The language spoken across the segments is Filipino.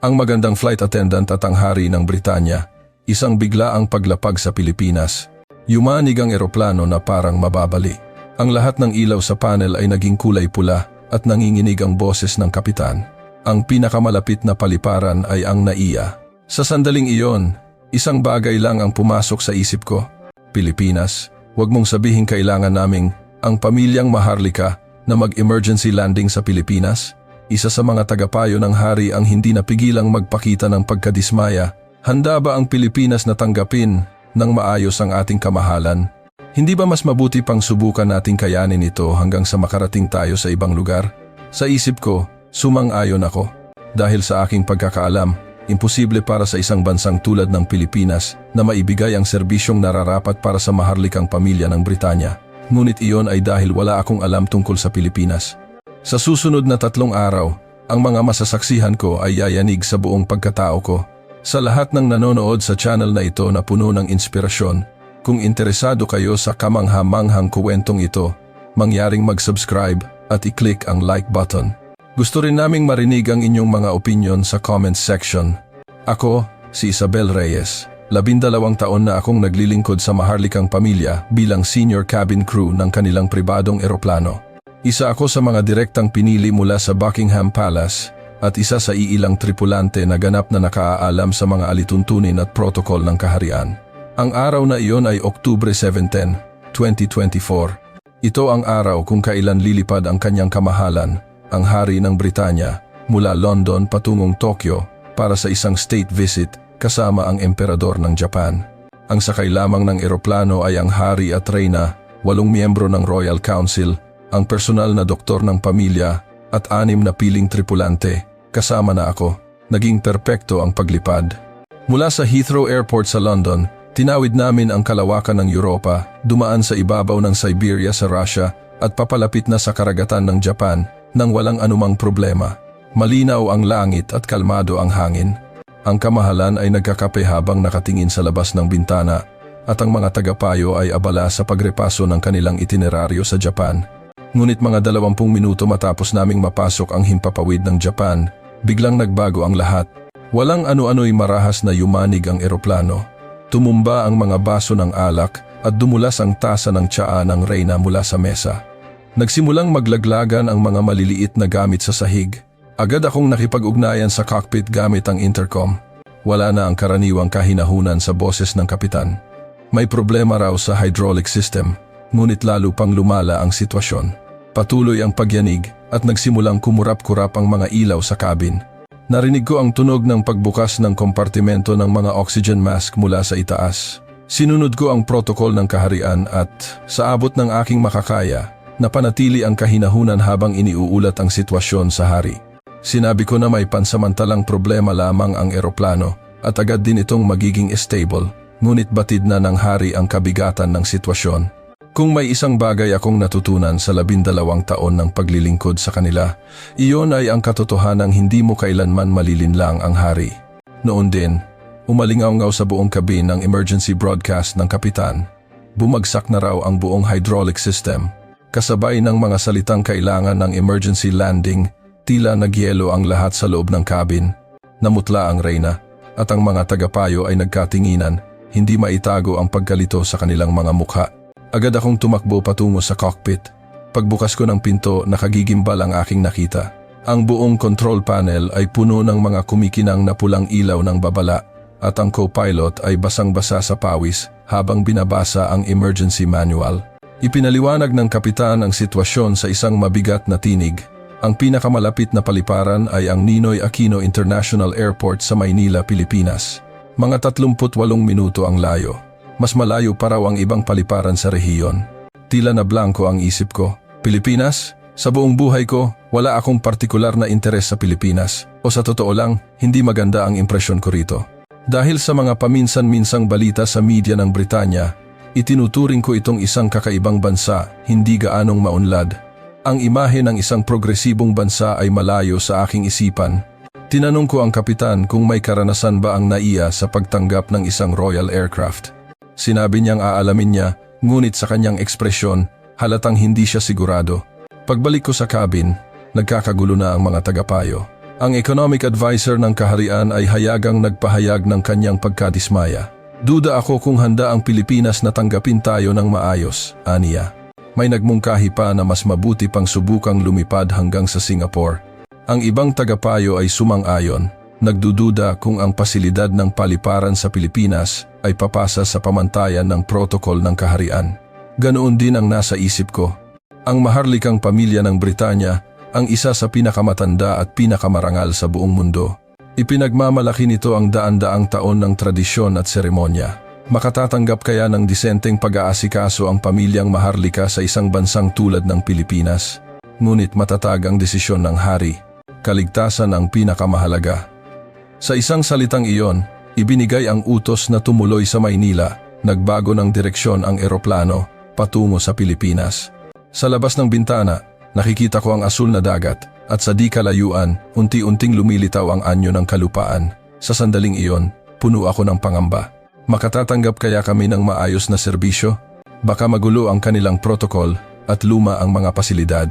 Ang magandang flight attendant at ang hari ng Britanya, isang biglaang paglapag sa Pilipinas. Yumanig ang eroplano na parang mababali. Ang lahat ng ilaw sa panel ay naging kulay pula at nanginginig ang boses ng kapitan. Ang pinakamalapit na paliparan ay ang NAIA. Sa sandaling iyon, isang bagay lang ang pumasok sa isip ko. Pilipinas, huwag mong sabihin kailangan naming ang pamilyang Maharlika na mag-emergency landing sa Pilipinas. Isa sa mga tagapayo ng hari ang hindi napigilang magpakita ng pagkadismaya. Handa ba ang Pilipinas na tanggapin ng maayos ang ating kamahalan? Hindi ba mas mabuti pang subukan nating kayanin ito hanggang sa makarating tayo sa ibang lugar? Sa isip ko, sumang-ayon ako. Dahil sa aking pagkakaalam, imposible para sa isang bansang tulad ng Pilipinas na maibigay ang serbisyong nararapat para sa maharlikang pamilya ng Britanya. Ngunit iyon ay dahil wala akong alam tungkol sa Pilipinas. Sa susunod na 3 araw, ang mga masasaksihan ko ay yayanig sa buong pagkatao ko. Sa lahat ng nanonood sa channel na ito na puno ng inspirasyon, kung interesado kayo sa kamangha-manghang kuwentong ito, mangyaring mag-subscribe at i-click ang like button. Gusto rin naming marinig ang inyong mga opinion sa comments section. Ako, si Isabel Reyes. 12 taon na akong naglilingkod sa maharlikang pamilya bilang senior cabin crew ng kanilang pribadong eroplano. Isa ako sa mga direktang pinili mula sa Buckingham Palace at isa sa iilang tripulante na ganap na nakaalam sa mga alituntunin at protocol ng kaharian. Ang araw na iyon ay Oktubre 17, 2024. Ito ang araw kung kailan lilipad ang kanyang kamahalan, ang hari ng Britanya, mula London patungong Tokyo para sa isang state visit kasama ang emperador ng Japan. Ang sakay lamang ng eroplano ay ang hari at reyna, 8 miyembro ng Royal Council, ang personal na doktor ng pamilya at 6 na piling tripulante, kasama na ako. Naging perpekto ang paglipad. Mula sa Heathrow Airport sa London, tinawid namin ang kalawakan ng Europa, dumaan sa ibabaw ng Siberia sa Russia at papalapit na sa karagatan ng Japan nang walang anumang problema. Malinaw ang langit at kalmado ang hangin. Ang kamahalan ay nagkakape habang nakatingin sa labas ng bintana at ang mga tagapayo ay abala sa pagrepaso ng kanilang itineraryo sa Japan. Ngunit mga 20 minuto matapos naming mapasok ang himpapawid ng Japan, biglang nagbago ang lahat. Walang ano-ano'y marahas na yumanig ang eroplano. Tumumba ang mga baso ng alak at dumulas ang tasa ng tsaa ng reyna mula sa mesa. Nagsimulang maglaglagan ang mga maliliit na gamit sa sahig. Agad akong nakipag-ugnayan sa cockpit gamit ang intercom. Wala na ang karaniwang kahinahunan sa boses ng kapitan. May problema raw sa hydraulic system, ngunit lalo pang lumala ang sitwasyon. Patuloy ang pagyanig at nagsimulang kumurap-kurap ang mga ilaw sa cabin. Narinig ko ang tunog ng pagbukas ng kompartimento ng mga oxygen mask mula sa itaas. Sinunod ko ang protocol ng kaharian at, sa abot ng aking makakaya, napanatili ang kahinahunan habang iniuulat ang sitwasyon sa hari. Sinabi ko na may pansamantalang problema lamang ang eroplano at agad din itong magiging stable, ngunit batid na ng hari ang kabigatan ng sitwasyon. Kung may isang bagay akong natutunan sa 12 taon ng paglilingkod sa kanila, iyon ay ang katotohanang hindi mo kailanman malilinlang ang hari. Noon din, umalingaw-ngaw sa buong cabin ng emergency broadcast ng kapitan. Bumagsak na raw ang buong hydraulic system. Kasabay ng mga salitang kailangan ng emergency landing, tila nagyelo ang lahat sa loob ng cabin. Namutla ang reyna at ang mga tagapayo ay nagkatinginan, hindi maitago ang pagkalito sa kanilang mga mukha. Agad akong tumakbo patungo sa cockpit. Pagbukas ko ng pinto, nakagigimbal ang aking nakita. Ang buong control panel ay puno ng mga kumikinang na pulang ilaw ng babala at ang co-pilot ay basang-basa sa pawis habang binabasa ang emergency manual. Ipinaliwanag ng kapitan ang sitwasyon sa isang mabigat na tinig. Ang pinakamalapit na paliparan ay ang Ninoy Aquino International Airport sa Maynila, Pilipinas. Mga 38 minuto ang layo. Mas malayo pa raw ang ibang paliparan sa rehiyon. Tila na blanko ang isip ko. Pilipinas? Sa buong buhay ko, wala akong partikular na interes sa Pilipinas. O sa totoo lang, hindi maganda ang impresyon ko rito. Dahil sa mga paminsan-minsang balita sa media ng Britanya, itinuturing ko itong isang kakaibang bansa, hindi gaanong maunlad. Ang imahe ng isang progresibong bansa ay malayo sa aking isipan. Tinanong ko ang kapitan kung may karanasan ba ang NAIA sa pagtanggap ng isang Royal Aircraft. Sinabi niyang aalamin niya, ngunit sa kanyang ekspresyon, halatang hindi siya sigurado. Pagbalik ko sa cabin, nagkakagulo na ang mga tagapayo. Ang economic advisor ng kaharian ay hayagang nagpahayag ng kanyang pagkadismaya. Duda ako kung handa ang Pilipinas na tanggapin tayo ng maayos, aniya. May nagmungkahi pa na mas mabuti pang subukang lumipad hanggang sa Singapore. Ang ibang tagapayo ay sumang-ayon, nagdududa kung ang pasilidad ng paliparan sa Pilipinas ay papasa sa pamantayan ng protokol ng kaharian. Ganoon din ang nasa isip ko. Ang maharlikang pamilya ng Britanya ang isa sa pinakamatanda at pinakamarangal sa buong mundo. Ipinagmamalaki nito ang daan-daang taon ng tradisyon at seremonya. Makatatanggap kaya ng disenteng pag-aasikaso ang pamilyang maharlika sa isang bansang tulad ng Pilipinas? Ngunit matatag ang desisyon ng hari. Kaligtasan ang pinakamahalaga. Sa isang salitang iyon, ibinigay ang utos na tumuloy sa Maynila. Nagbago ng direksyon ang eroplano patungo sa Pilipinas. Sa labas ng bintana, nakikita ko ang asul na dagat at sa di kalayuan, unti-unting lumilitaw ang anyo ng kalupaan. Sa sandaling iyon, puno ako ng pangamba. Makatatanggap kaya kami ng maayos na serbisyo? Baka magulo ang kanilang protokol at luma ang mga pasilidad.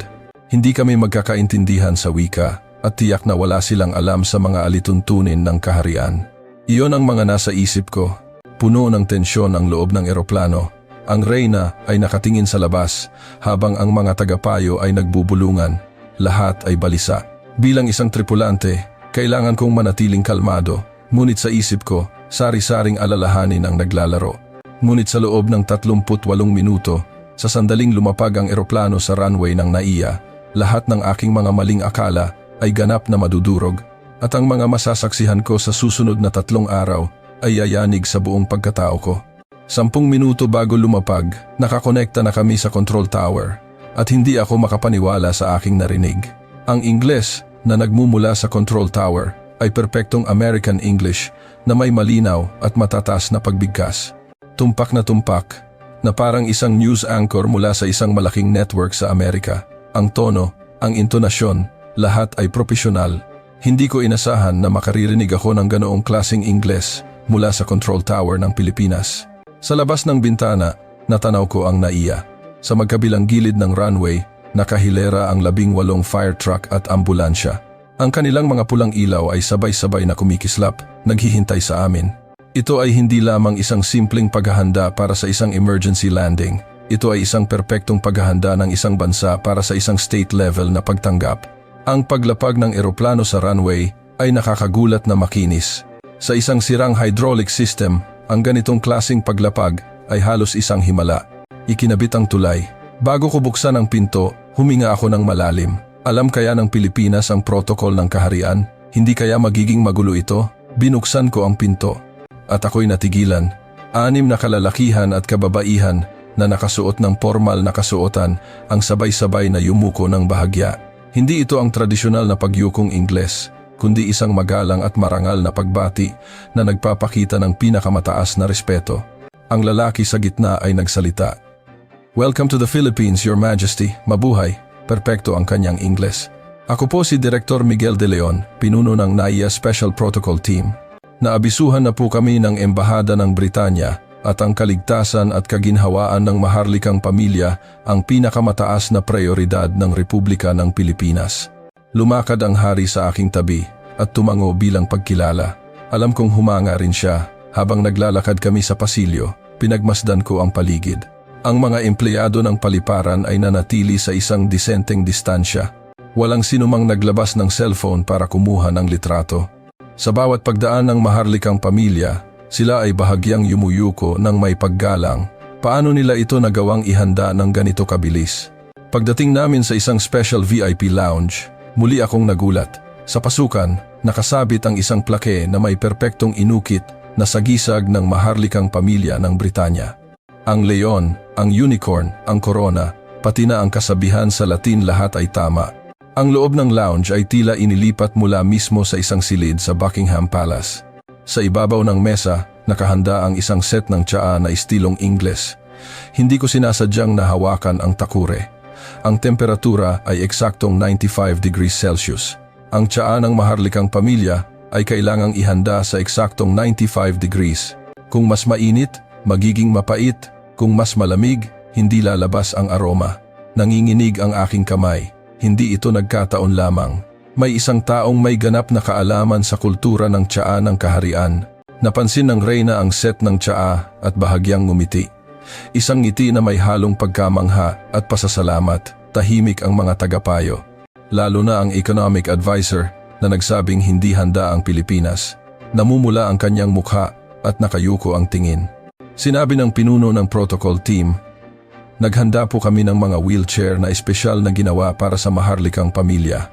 Hindi kami magkakaintindihan sa wika at tiyak na wala silang alam sa mga alituntunin ng kaharian. Iyon ang mga nasa isip ko. Puno ng tensyon ang loob ng eroplano. Ang reyna ay nakatingin sa labas habang ang mga tagapayo ay nagbubulungan. Lahat ay balisa. Bilang isang tripulante, kailangan kong manatiling kalmado. Ngunit sa isip ko, sari-saring alalahanin ang naglalaro. Ngunit sa loob ng 38 minuto, sa sandaling lumapag ang eroplano sa runway ng NAIA, lahat ng aking mga maling akala ay ganap na madudurog at ang mga masasaksihan ko sa susunod na 3 araw ay yayanig sa buong pagkatao ko. 10 minuto bago lumapag, nakakonekta na kami sa control tower at hindi ako makapaniwala sa aking narinig. Ang Ingles na nagmumula sa control tower ay perpektong American English na may malinaw at matataas na pagbigkas. Tumpak na parang isang news anchor mula sa isang malaking network sa Amerika. Ang tono, ang intonasyon, lahat ay propesyonal. Hindi ko inasahan na makaririnig ako ng ganoong klaseng Ingles mula sa control tower ng Pilipinas. Sa labas ng bintana, natanaw ko ang NAIA. Sa magkabilang gilid ng runway, nakahilera ang 18 fire truck at ambulansya. Ang kanilang mga pulang ilaw ay sabay-sabay na kumikislap, naghihintay sa amin. Ito ay hindi lamang isang simpleng paghahanda para sa isang emergency landing. Ito ay isang perpektong paghahanda ng isang bansa para sa isang state level na pagtanggap. Ang paglapag ng eroplano sa runway ay nakakagulat na makinis. Sa isang sirang hydraulic system, ang ganitong klaseng paglapag ay halos isang himala. Ikinabit ang tulay. Bago ko buksan ang pinto, huminga ako ng malalim. Alam kaya ng Pilipinas ang protokol ng kaharian? Hindi kaya magiging magulo ito? Binuksan ko ang pinto. At ako'y natigilan. 6 na kalalakihan at kababaihan na nakasuot ng formal na kasuotan ang sabay-sabay na yumuko ng bahagya. Hindi ito ang tradisyonal na pagyukong Ingles, kundi isang magalang at marangal na pagbati na nagpapakita ng pinakamataas na respeto. Ang lalaki sa gitna ay nagsalita. "Welcome to the Philippines, Your Majesty. Mabuhay." Perpekto ang kanyang Ingles. Ako po si Director Miguel de Leon, pinuno ng NAIA Special Protocol Team. Naabisuhan na po kami ng Embahada ng Britanya at ang kaligtasan at kaginhawaan ng maharlikang pamilya ang pinakamataas na prioridad ng Republika ng Pilipinas. Lumakad ang hari sa aking tabi at tumango bilang pagkilala. Alam kong humanga rin siya. Habang naglalakad kami sa pasilyo, pinagmasdan ko ang paligid. Ang mga empleyado ng paliparan ay nanatili sa isang disenteng distansya. Walang sinumang naglabas ng cellphone para kumuha ng litrato. Sa bawat pagdaan ng maharlikang pamilya, sila ay bahagyang yumuyuko ng may paggalang. Paano nila ito nagawang ihanda ng ganito kabilis? Pagdating namin sa isang special VIP lounge, muli akong nagulat. Sa pasukan, nakasabit ang isang plake na may perpektong inukit na sagisag ng maharlikang pamilya ng Britanya. Ang leon, ang unicorn, ang corona, pati na ang kasabihan sa Latin lahat ay tama. Ang loob ng lounge ay tila inilipat mula mismo sa isang silid sa Buckingham Palace. Sa ibabaw ng mesa, nakahanda ang isang set ng tsaa na estilong Ingles. Hindi ko sinasadyang nahawakan ang takure. Ang temperatura ay eksaktong 95 degrees Celsius. Ang tsaa ng maharlikang pamilya ay kailangang ihanda sa eksaktong 95 degrees. Kung mas mainit, magiging mapait. Kung mas malamig, hindi lalabas ang aroma. Nanginginig ang aking kamay. Hindi ito nagkataon lamang. May isang taong may ganap na kaalaman sa kultura ng tsaa ng kaharian. Napansin ng reyna ang set ng tsaa at bahagyang ngumiti. Isang ngiti na may halong pagkamangha at pasasalamat. Tahimik ang mga tagapayo. Lalo na ang economic advisor na nagsabing hindi handa ang Pilipinas. Namumula ang kanyang mukha at nakayuko ang tingin. Sinabi ng pinuno ng protocol team, "Naghanda po kami ng mga wheelchair na espesyal na ginawa para sa maharlikang pamilya."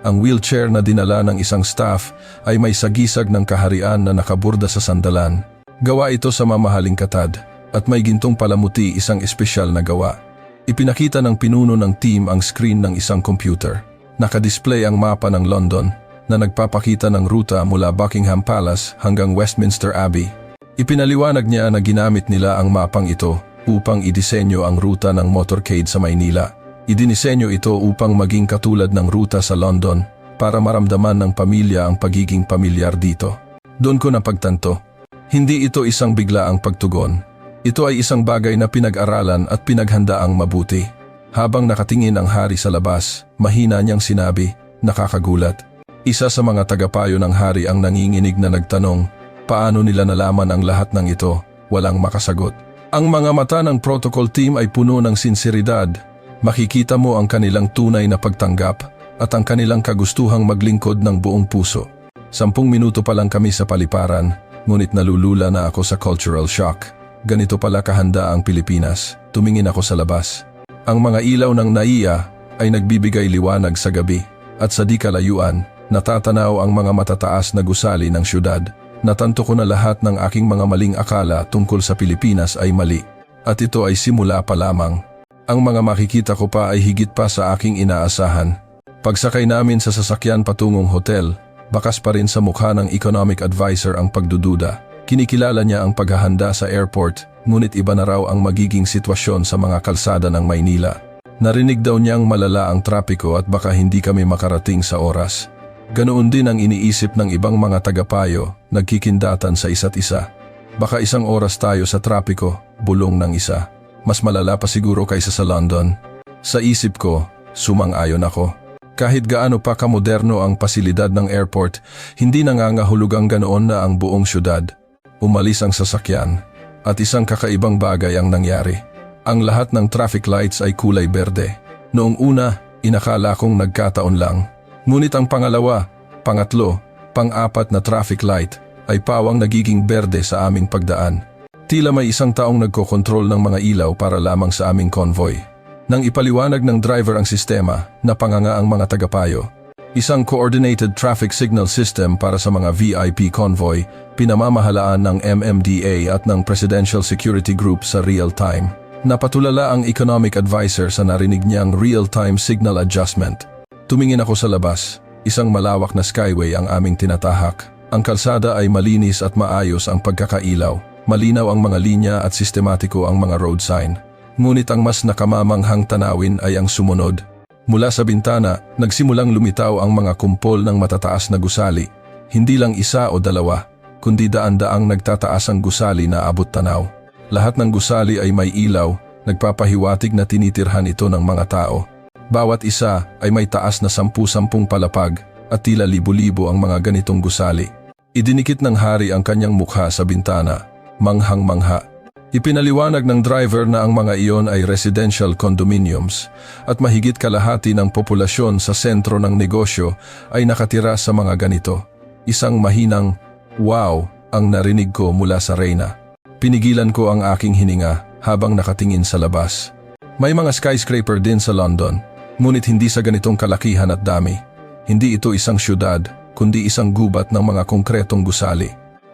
Ang wheelchair na dinala ng isang staff ay may sagisag ng kaharian na nakaburda sa sandalan. Gawa ito sa mamahaling katad at may gintong palamuti, isang espesyal na gawa. Ipinakita ng pinuno ng team ang screen ng isang computer. Nakadisplay ang mapa ng London na nagpapakita ng ruta mula Buckingham Palace hanggang Westminster Abbey. Ipinaliwanag niya na ginamit nila ang mapang ito upang idisenyo ang ruta ng motorcade sa Maynila. Idinisenyo ito upang maging katulad ng ruta sa London para maramdaman ng pamilya ang pagiging pamilyar dito. Doon ko napagtanto, hindi ito isang biglaang pagtugon. Ito ay isang bagay na pinag-aralan at pinaghandaang mabuti. Habang nakatingin ang hari sa labas, mahina niyang sinabi, "Nakakagulat." Isa sa mga tagapayo ng hari ang nanginginig na nagtanong, paano nila nalaman ang lahat ng ito? Walang makasagot. Ang mga mata ng protocol team ay puno ng sinseridad. Makikita mo ang kanilang tunay na pagtanggap at ang kanilang kagustuhang maglingkod ng buong puso. 10 minuto pa lang kami sa paliparan, ngunit nalulula na ako sa cultural shock. Ganito pala kahanda ang Pilipinas. Tumingin ako sa labas. Ang mga ilaw ng NAIA ay nagbibigay liwanag sa gabi at sa di kalayuan, natatanaw ang mga matataas na gusali ng syudad. Natanto ko na lahat ng aking mga maling akala tungkol sa Pilipinas ay mali. At ito ay simula pa lamang. Ang mga makikita ko pa ay higit pa sa aking inaasahan. Pagsakay namin sa sasakyan patungong hotel, bakas pa rin sa mukha ng economic advisor ang pagdududa. Kinikilala niya ang paghahanda sa airport, ngunit iba na raw ang magiging sitwasyon sa mga kalsada ng Maynila. Narinig daw niyang malala ang trapiko at baka hindi kami makarating sa oras. Ganoon din ang iniisip ng ibang mga tagapayo, nagkikindatan sa isa't isa. Baka isang oras tayo sa trapiko, bulong ng isa. Mas malala pa siguro kaysa sa London. Sa isip ko, sumang-ayon ako. Kahit gaano pa kamoderno ang pasilidad ng airport, hindi nangangahulugang ganoon na ang buong syudad. Umalis ang sasakyan, at isang kakaibang bagay ang nangyari. Ang lahat ng traffic lights ay kulay berde. Noong una, inakala kong nagkataon lang. Ngunit ang pangalawa, pangatlo, pang-apat na traffic light ay pawang nagiging berde sa aming pagdaan. Tila may isang taong nagkokontrol ng mga ilaw para lamang sa aming convoy. Nang ipaliwanag ng driver ang sistema, napanganga ang mga tagapayo. Isang coordinated traffic signal system para sa mga VIP convoy, pinamamahalaan ng MMDA at ng Presidential Security Group sa real time. Napatulala ang economic advisor sa narinig niyang real-time signal adjustment. Tumingin ako sa labas. Isang malawak na skyway ang aming tinatahak. Ang kalsada ay malinis at maayos ang pagkakailaw. Malinaw ang mga linya at sistematiko ang mga road sign. Ngunit ang mas nakamamanghang tanawin ay ang sumunod. Mula sa bintana, nagsimulang lumitaw ang mga kumpol ng matataas na gusali. Hindi lang isa o dalawa, kundi daan-daang nagtataas ang gusali na abot tanaw. Lahat ng gusali ay may ilaw, nagpapahiwatig na tinitirhan ito ng mga tao. Bawat isa ay may taas na 10-10 palapag at tila libo-libo ang mga ganitong gusali. Idinikit ng hari ang kanyang mukha sa bintana. Manghang-mangha. Ipinaliwanag ng driver na ang mga iyon ay residential condominiums at mahigit kalahati ng populasyon sa sentro ng negosyo ay nakatira sa mga ganito. Isang mahinang, "Wow!" ang narinig ko mula sa reyna. Pinigilan ko ang aking hininga habang nakatingin sa labas. May mga skyscraper din sa London, ngunit hindi sa ganitong kalakihan at dami. Hindi ito isang syudad, kundi isang gubat ng mga konkretong gusali.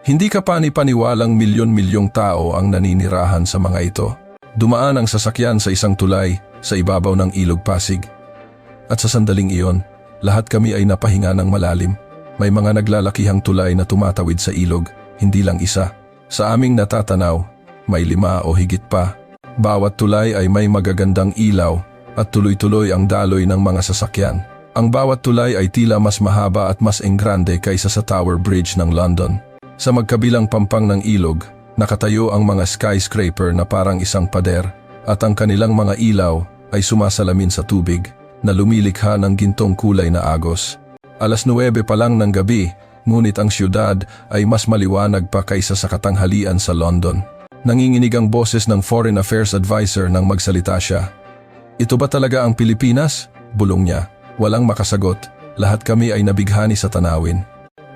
Hindi ka pani-paniwalang milyon-milyong tao ang naninirahan sa mga ito. Dumaan ang sasakyan sa isang tulay sa ibabaw ng ilog Pasig. At sa sandaling iyon, lahat kami ay napahinga ng malalim. May mga naglalakihang tulay na tumatawid sa ilog, hindi lang isa. Sa aming natatanaw, may 5 o higit pa. Bawat tulay ay may magagandang ilaw at tuloy-tuloy ang daloy ng mga sasakyan. Ang bawat tulay ay tila mas mahaba at mas enggrande kaysa sa Tower Bridge ng London. Sa magkabilang pampang ng ilog, nakatayo ang mga skyscraper na parang isang pader at ang kanilang mga ilaw ay sumasalamin sa tubig na lumilikha ng gintong kulay na agos. Alas 9 pa lang ng gabi, ngunit ang siyudad ay mas maliwanag pa kaysa sa katanghalian sa London. Nanginginig ang boses ng Foreign Affairs Advisor nang magsalita siya. "Ito ba talaga ang Pilipinas?" bulong niya. Walang makasagot, lahat kami ay nabighani sa tanawin.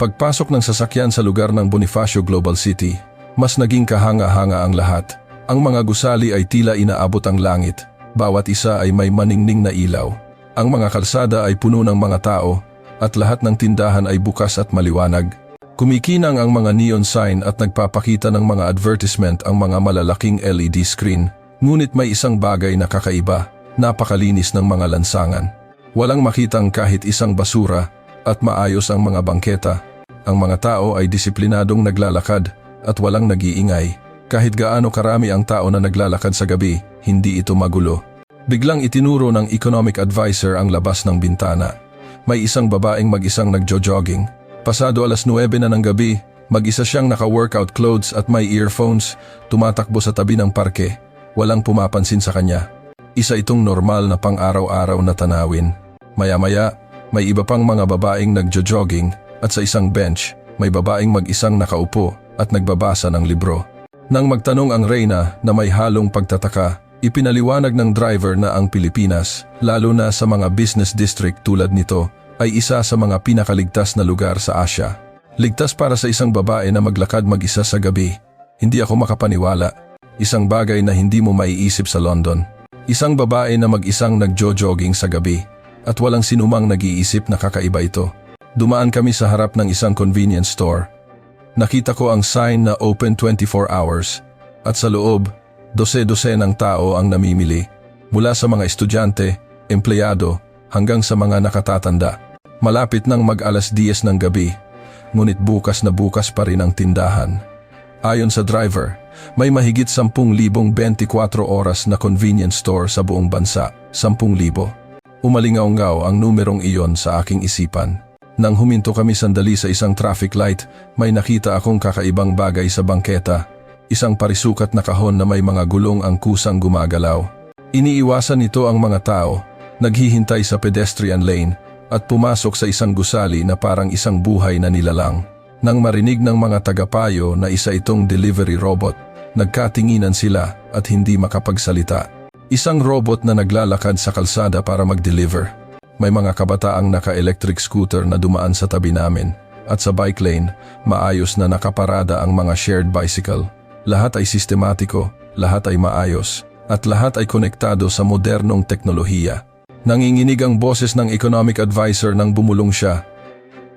Pagpasok ng sasakyan sa lugar ng Bonifacio Global City, mas naging kahanga-hanga ang lahat. Ang mga gusali ay tila inaabot ang langit, bawat isa ay may maningning na ilaw. Ang mga kalsada ay puno ng mga tao, at lahat ng tindahan ay bukas at maliwanag. Kumikinang ang mga neon sign at nagpapakita ng mga advertisement ang mga malalaking LED screen, ngunit may isang bagay na kakaiba, napakalinis ng mga lansangan. Walang makitang kahit isang basura at maayos ang mga bangketa. Ang mga tao ay disiplinadong naglalakad at walang nag-iingay. Kahit gaano karami ang tao na naglalakad sa gabi, hindi ito magulo. Biglang itinuro ng economic advisor ang labas ng bintana. May isang babaeng mag-isang nagjo-jogging. Pasado alas 9 na ng gabi, mag-isa siyang naka-workout clothes at may earphones, tumatakbo sa tabi ng parke. Walang pumapansin sa kanya. Isa itong normal na pang-araw-araw na tanawin. Maya-maya, may iba pang mga babaeng nagjo-jogging at sa isang bench, may babaeng mag-isang nakaupo at nagbabasa ng libro. Nang magtanong ang Reyna na may halong pagtataka, ipinaliwanag ng driver na ang Pilipinas, lalo na sa mga business district tulad nito, ay isa sa mga pinakaligtas na lugar sa Asia. Ligtas para sa isang babae na maglakad mag-isa sa gabi. Hindi ako makapaniwala. Isang bagay na hindi mo maiisip sa London. Isang babae na mag-isang nagjo-jogging sa gabi at walang sinumang nag-iisip na kakaiba ito. Dumaan kami sa harap ng isang convenience store. Nakita ko ang sign na open 24 hours at sa loob, dose-dosenang tao ang namimili. Mula sa mga estudyante, empleyado, hanggang sa mga nakatatanda. Malapit nang mag-alas 10 ng gabi, ngunit bukas na bukas pa rin ang tindahan. Ayon sa driver, may mahigit 10,000 24 oras na convenience store sa buong bansa, 10,000. Umalingaw-ngaw ang numerong iyon sa aking isipan. Nang huminto kami sandali sa isang traffic light, may nakita akong kakaibang bagay sa bangketa. Isang parisukat na kahon na may mga gulong ang kusang gumagalaw. Iniiwasan nito ang mga tao, naghihintay sa pedestrian lane at pumasok sa isang gusali na parang isang buhay na nilalang. Nang marinig ng mga tagapayo na isa itong delivery robot, nagkatinginan sila at hindi makapagsalita. Isang robot na naglalakad sa kalsada para mag-deliver. May mga kabataang naka-electric scooter na dumaan sa tabi namin at sa bike lane, maayos na nakaparada ang mga shared bicycle. Lahat ay sistematiko, lahat ay maayos, at lahat ay konektado sa modernong teknolohiya. Nanginginig ang boses ng economic advisor nang bumulong siya.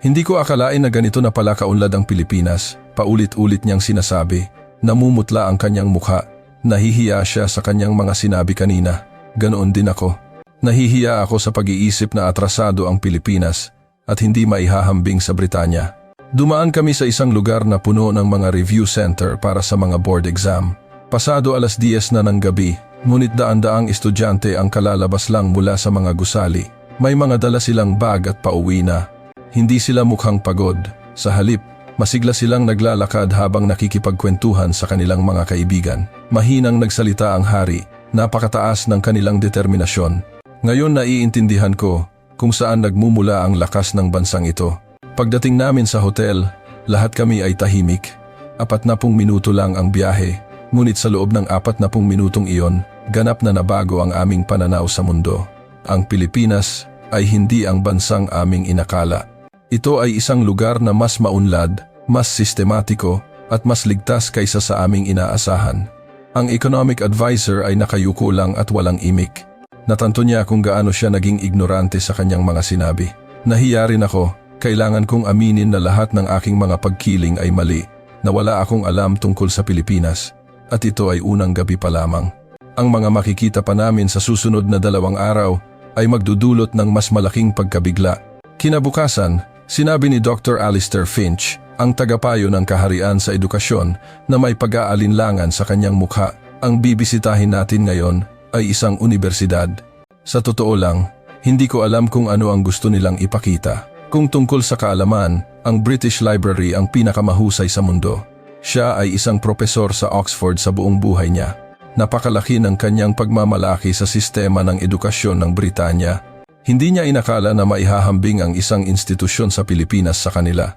Hindi ko akalain na ganito na pala kaunlad ang Pilipinas, paulit-ulit niyang sinasabi. Namumutla ang kanyang mukha, nahihiya siya sa kanyang mga sinabi kanina. Ganoon din ako. Nahihiya ako sa pag-iisip na atrasado ang Pilipinas at hindi maihahambing sa Britanya. Dumaan kami sa isang lugar na puno ng mga review center para sa mga board exam. Pasado alas 10 na ng gabi, ngunit daan-daang estudyante ang kalalabas lang mula sa mga gusali. May mga dala silang bag at pauwi na. Hindi sila mukhang pagod. Sa halip, masigla silang naglalakad habang nakikipagkwentuhan sa kanilang mga kaibigan. Mahinang nagsalita ang hari, napakataas ng kanilang determinasyon. Ngayon naiintindihan ko kung saan nagmumula ang lakas ng bansang ito. Pagdating namin sa hotel, lahat kami ay tahimik. 40 minuto lang ang biyahe, ngunit sa loob ng 40 minutong iyon, ganap na nabago ang aming pananaw sa mundo. Ang Pilipinas ay hindi ang bansang aming inakala. Ito ay isang lugar na mas maunlad, mas sistematiko, at mas ligtas kaysa sa aming inaasahan. Ang economic advisor ay nakayuko lang at walang imik. Natanto niya kung gaano siya naging ignorante sa kanyang mga sinabi. Nahiya rin ako, kailangan kong aminin na lahat ng aking mga pagkiling ay mali, na wala akong alam tungkol sa Pilipinas, at ito ay unang gabi pa lamang. Ang mga makikita pa namin sa susunod na 2 araw ay magdudulot ng mas malaking pagkabigla. Kinabukasan, sinabi ni Dr. Alistair Finch, ang tagapayo ng kaharian sa edukasyon, na may pag-aalinlangan sa kanyang mukha. Ang bibisitahin natin ngayon ay isang unibersidad. Sa totoo lang, hindi ko alam kung ano ang gusto nilang ipakita. Kung tungkol sa kaalaman, ang British Library ang pinakamahusay sa mundo. Siya ay isang propesor sa Oxford sa buong buhay niya. Napakalaki ng kanyang pagmamalaki sa sistema ng edukasyon ng Britanya. Hindi niya inakala na maihahambing ang isang institusyon sa Pilipinas sa kanila.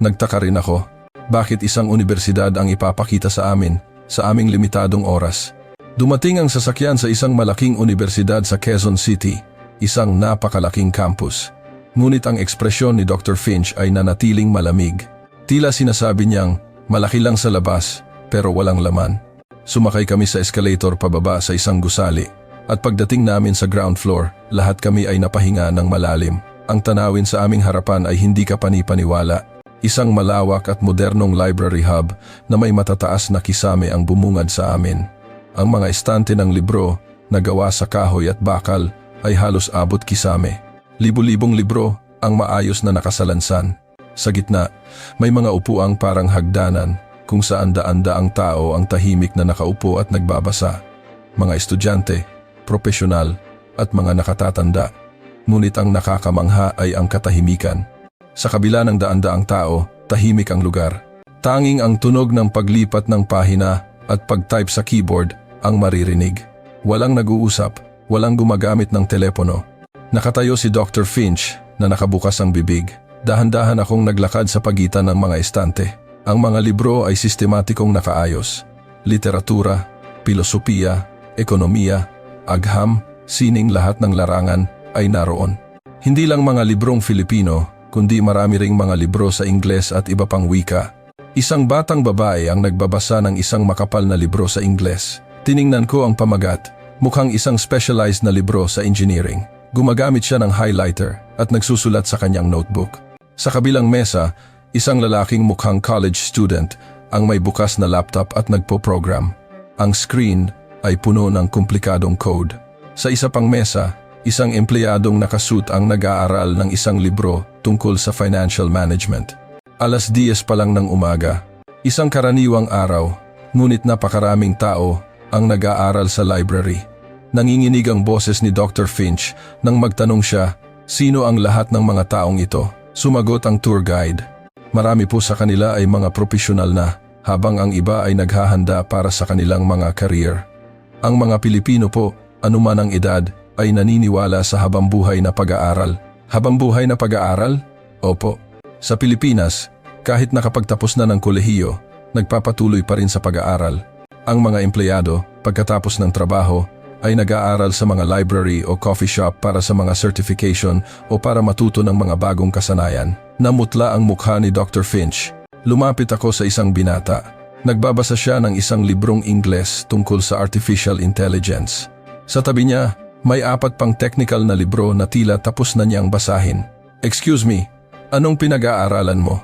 Nagtaka rin ako, bakit isang universidad ang ipapakita sa amin sa aming limitadong oras? Dumating ang sasakyan sa isang malaking universidad sa Quezon City, isang napakalaking campus. Ngunit ang ekspresyon ni Dr. Finch ay nanatiling malamig. Tila sinasabi niyang, malaki lang sa labas, pero walang laman. Sumakay kami sa escalator pababa sa isang gusali. At pagdating namin sa ground floor, lahat kami ay napahinga ng malalim. Ang tanawin sa aming harapan ay hindi kapani-paniwala. Isang malawak at modernong library hub na may matataas na kisame ang bumungad sa amin. Ang mga estante ng libro na gawa sa kahoy at bakal ay halos abot kisame. Libo-libong libro ang maayos na nakasalansan. Sa gitna, may mga upuang parang hagdanan kung saan daan-daang tao ang tahimik na nakaupo at nagbabasa. Mga estudyante, propesyonal at mga nakatatanda. Ngunit ang nakakamangha ay ang katahimikan. Sa kabila ng daan-daang tao, tahimik ang lugar. Tanging ang tunog ng paglipat ng pahina at pag-type sa keyboard ang maririnig. Walang nag-uusap, walang gumagamit ng telepono. Nakatayo si Dr. Finch na nakabukas ang bibig. Dahan-dahan akong naglakad sa pagitan ng mga estante. Ang mga libro ay sistematikong nakaayos. Literatura, filosofiya, ekonomiya, agham, sining lahat ng larangan ay naroon. Hindi lang mga librong Filipino, kundi marami ring mga libro sa Ingles at iba pang wika. Isang batang babae ang nagbabasa ng isang makapal na libro sa Ingles. Tiningnan ko ang pamagat, mukhang isang specialized na libro sa engineering. Gumagamit siya ng highlighter at nagsusulat sa kanyang notebook. Sa kabilang mesa, isang lalaking mukhang college student ang may bukas na laptop at nagpo-program. Ang screen ay puno ng komplikadong code. Sa isa pang mesa, isang empleyadong nakasuit ang nag-aaral ng isang libro tungkol sa financial management. 10:00 pa lang ng umaga, isang karaniwang araw, ngunit napakaraming tao ang nag-aaral sa library. Nanginginig ang boses ni Dr. Finch nang magtanong siya, sino ang lahat ng mga taong ito? Sumagot ang tour guide. Marami po sa kanila ay mga profesional na, habang ang iba ay naghahanda para sa kanilang mga career. Ang mga Pilipino po, anuman ang edad, ay naniniwala sa habambuhay na pag-aaral. Habambuhay na pag-aaral? Opo. Sa Pilipinas, kahit nakapagtapos na ng kolehiyo, nagpapatuloy pa rin sa pag-aaral. Ang mga empleyado, pagkatapos ng trabaho, ay nag-aaral sa mga library o coffee shop para sa mga certification o para matuto ng mga bagong kasanayan. Namutla ang mukha ni Dr. Finch. Lumapit ako sa isang binata. Nagbabasa siya ng isang librong Ingles tungkol sa artificial intelligence. Sa tabi niya, may 4 pang technical na libro na tila tapos na niyang basahin. Excuse me, anong pinag-aaralan mo?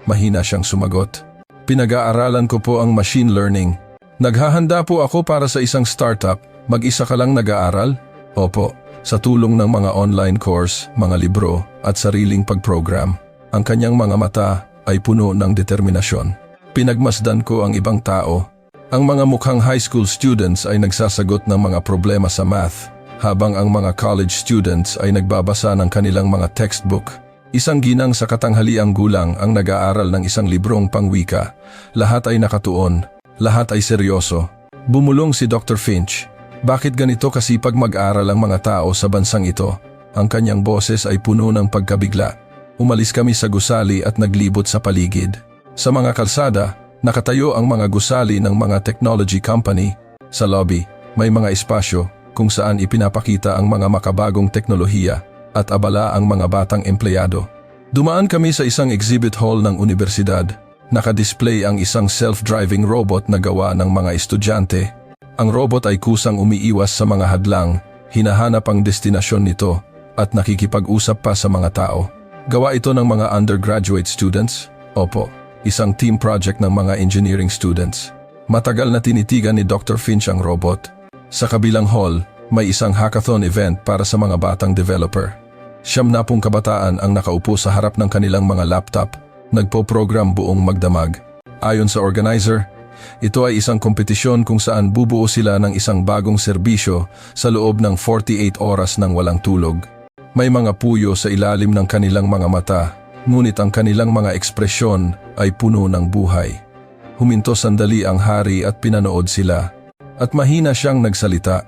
Mahina siyang sumagot. Pinag-aaralan ko po ang machine learning. Naghahanda po ako para sa isang startup. Mag-isa ka lang nag-aaral? Opo, sa tulong ng mga online course, mga libro at sariling pag-program. Ang kanyang mga mata ay puno ng determinasyon. Pinagmasdan ko ang ibang tao. Ang mga mukhang high school students ay nagsasagot ng mga problema sa math, habang ang mga college students ay nagbabasa ng kanilang mga textbook. Isang ginang sa katanghaliang gulang ang nag-aaral ng isang librong pangwika. Lahat ay nakatuon, lahat ay seryoso. Bumulong si Dr. Finch. Bakit ganito kasipag mag-aral ang mga tao sa bansang ito? Ang kanyang boses ay puno ng pagkabigla. Umalis kami sa gusali at naglibot sa paligid. Sa mga kalsada, nakatayo ang mga gusali ng mga technology company. Sa lobby, may mga espasyo kung saan ipinapakita ang mga makabagong teknolohiya at abala ang mga batang empleyado. Dumaan kami sa isang exhibit hall ng universidad. Nakadisplay ang isang self-driving robot na gawa ng mga estudyante. Ang robot ay kusang umiiwas sa mga hadlang, hinahanap ang destinasyon nito at nakikipag-usap pa sa mga tao. Gawa ito ng mga undergraduate students? Opo. Isang team project ng mga engineering students. Matagal na tinitigan ni Dr. Finch ang robot. Sa kabilang hall, may isang hackathon event para sa mga batang developer. 70 kabataan ang nakaupo sa harap ng kanilang mga laptop, nagpo-program buong magdamag. Ayon sa organizer, ito ay isang kompetisyon kung saan bubuo sila ng isang bagong serbisyo sa loob ng 48 oras ng walang tulog. May mga puyo sa ilalim ng kanilang mga mata, ngunit ang kanilang mga ekspresyon ay puno ng buhay. Huminto sandali ang hari at pinanood sila. At mahina siyang nagsalita.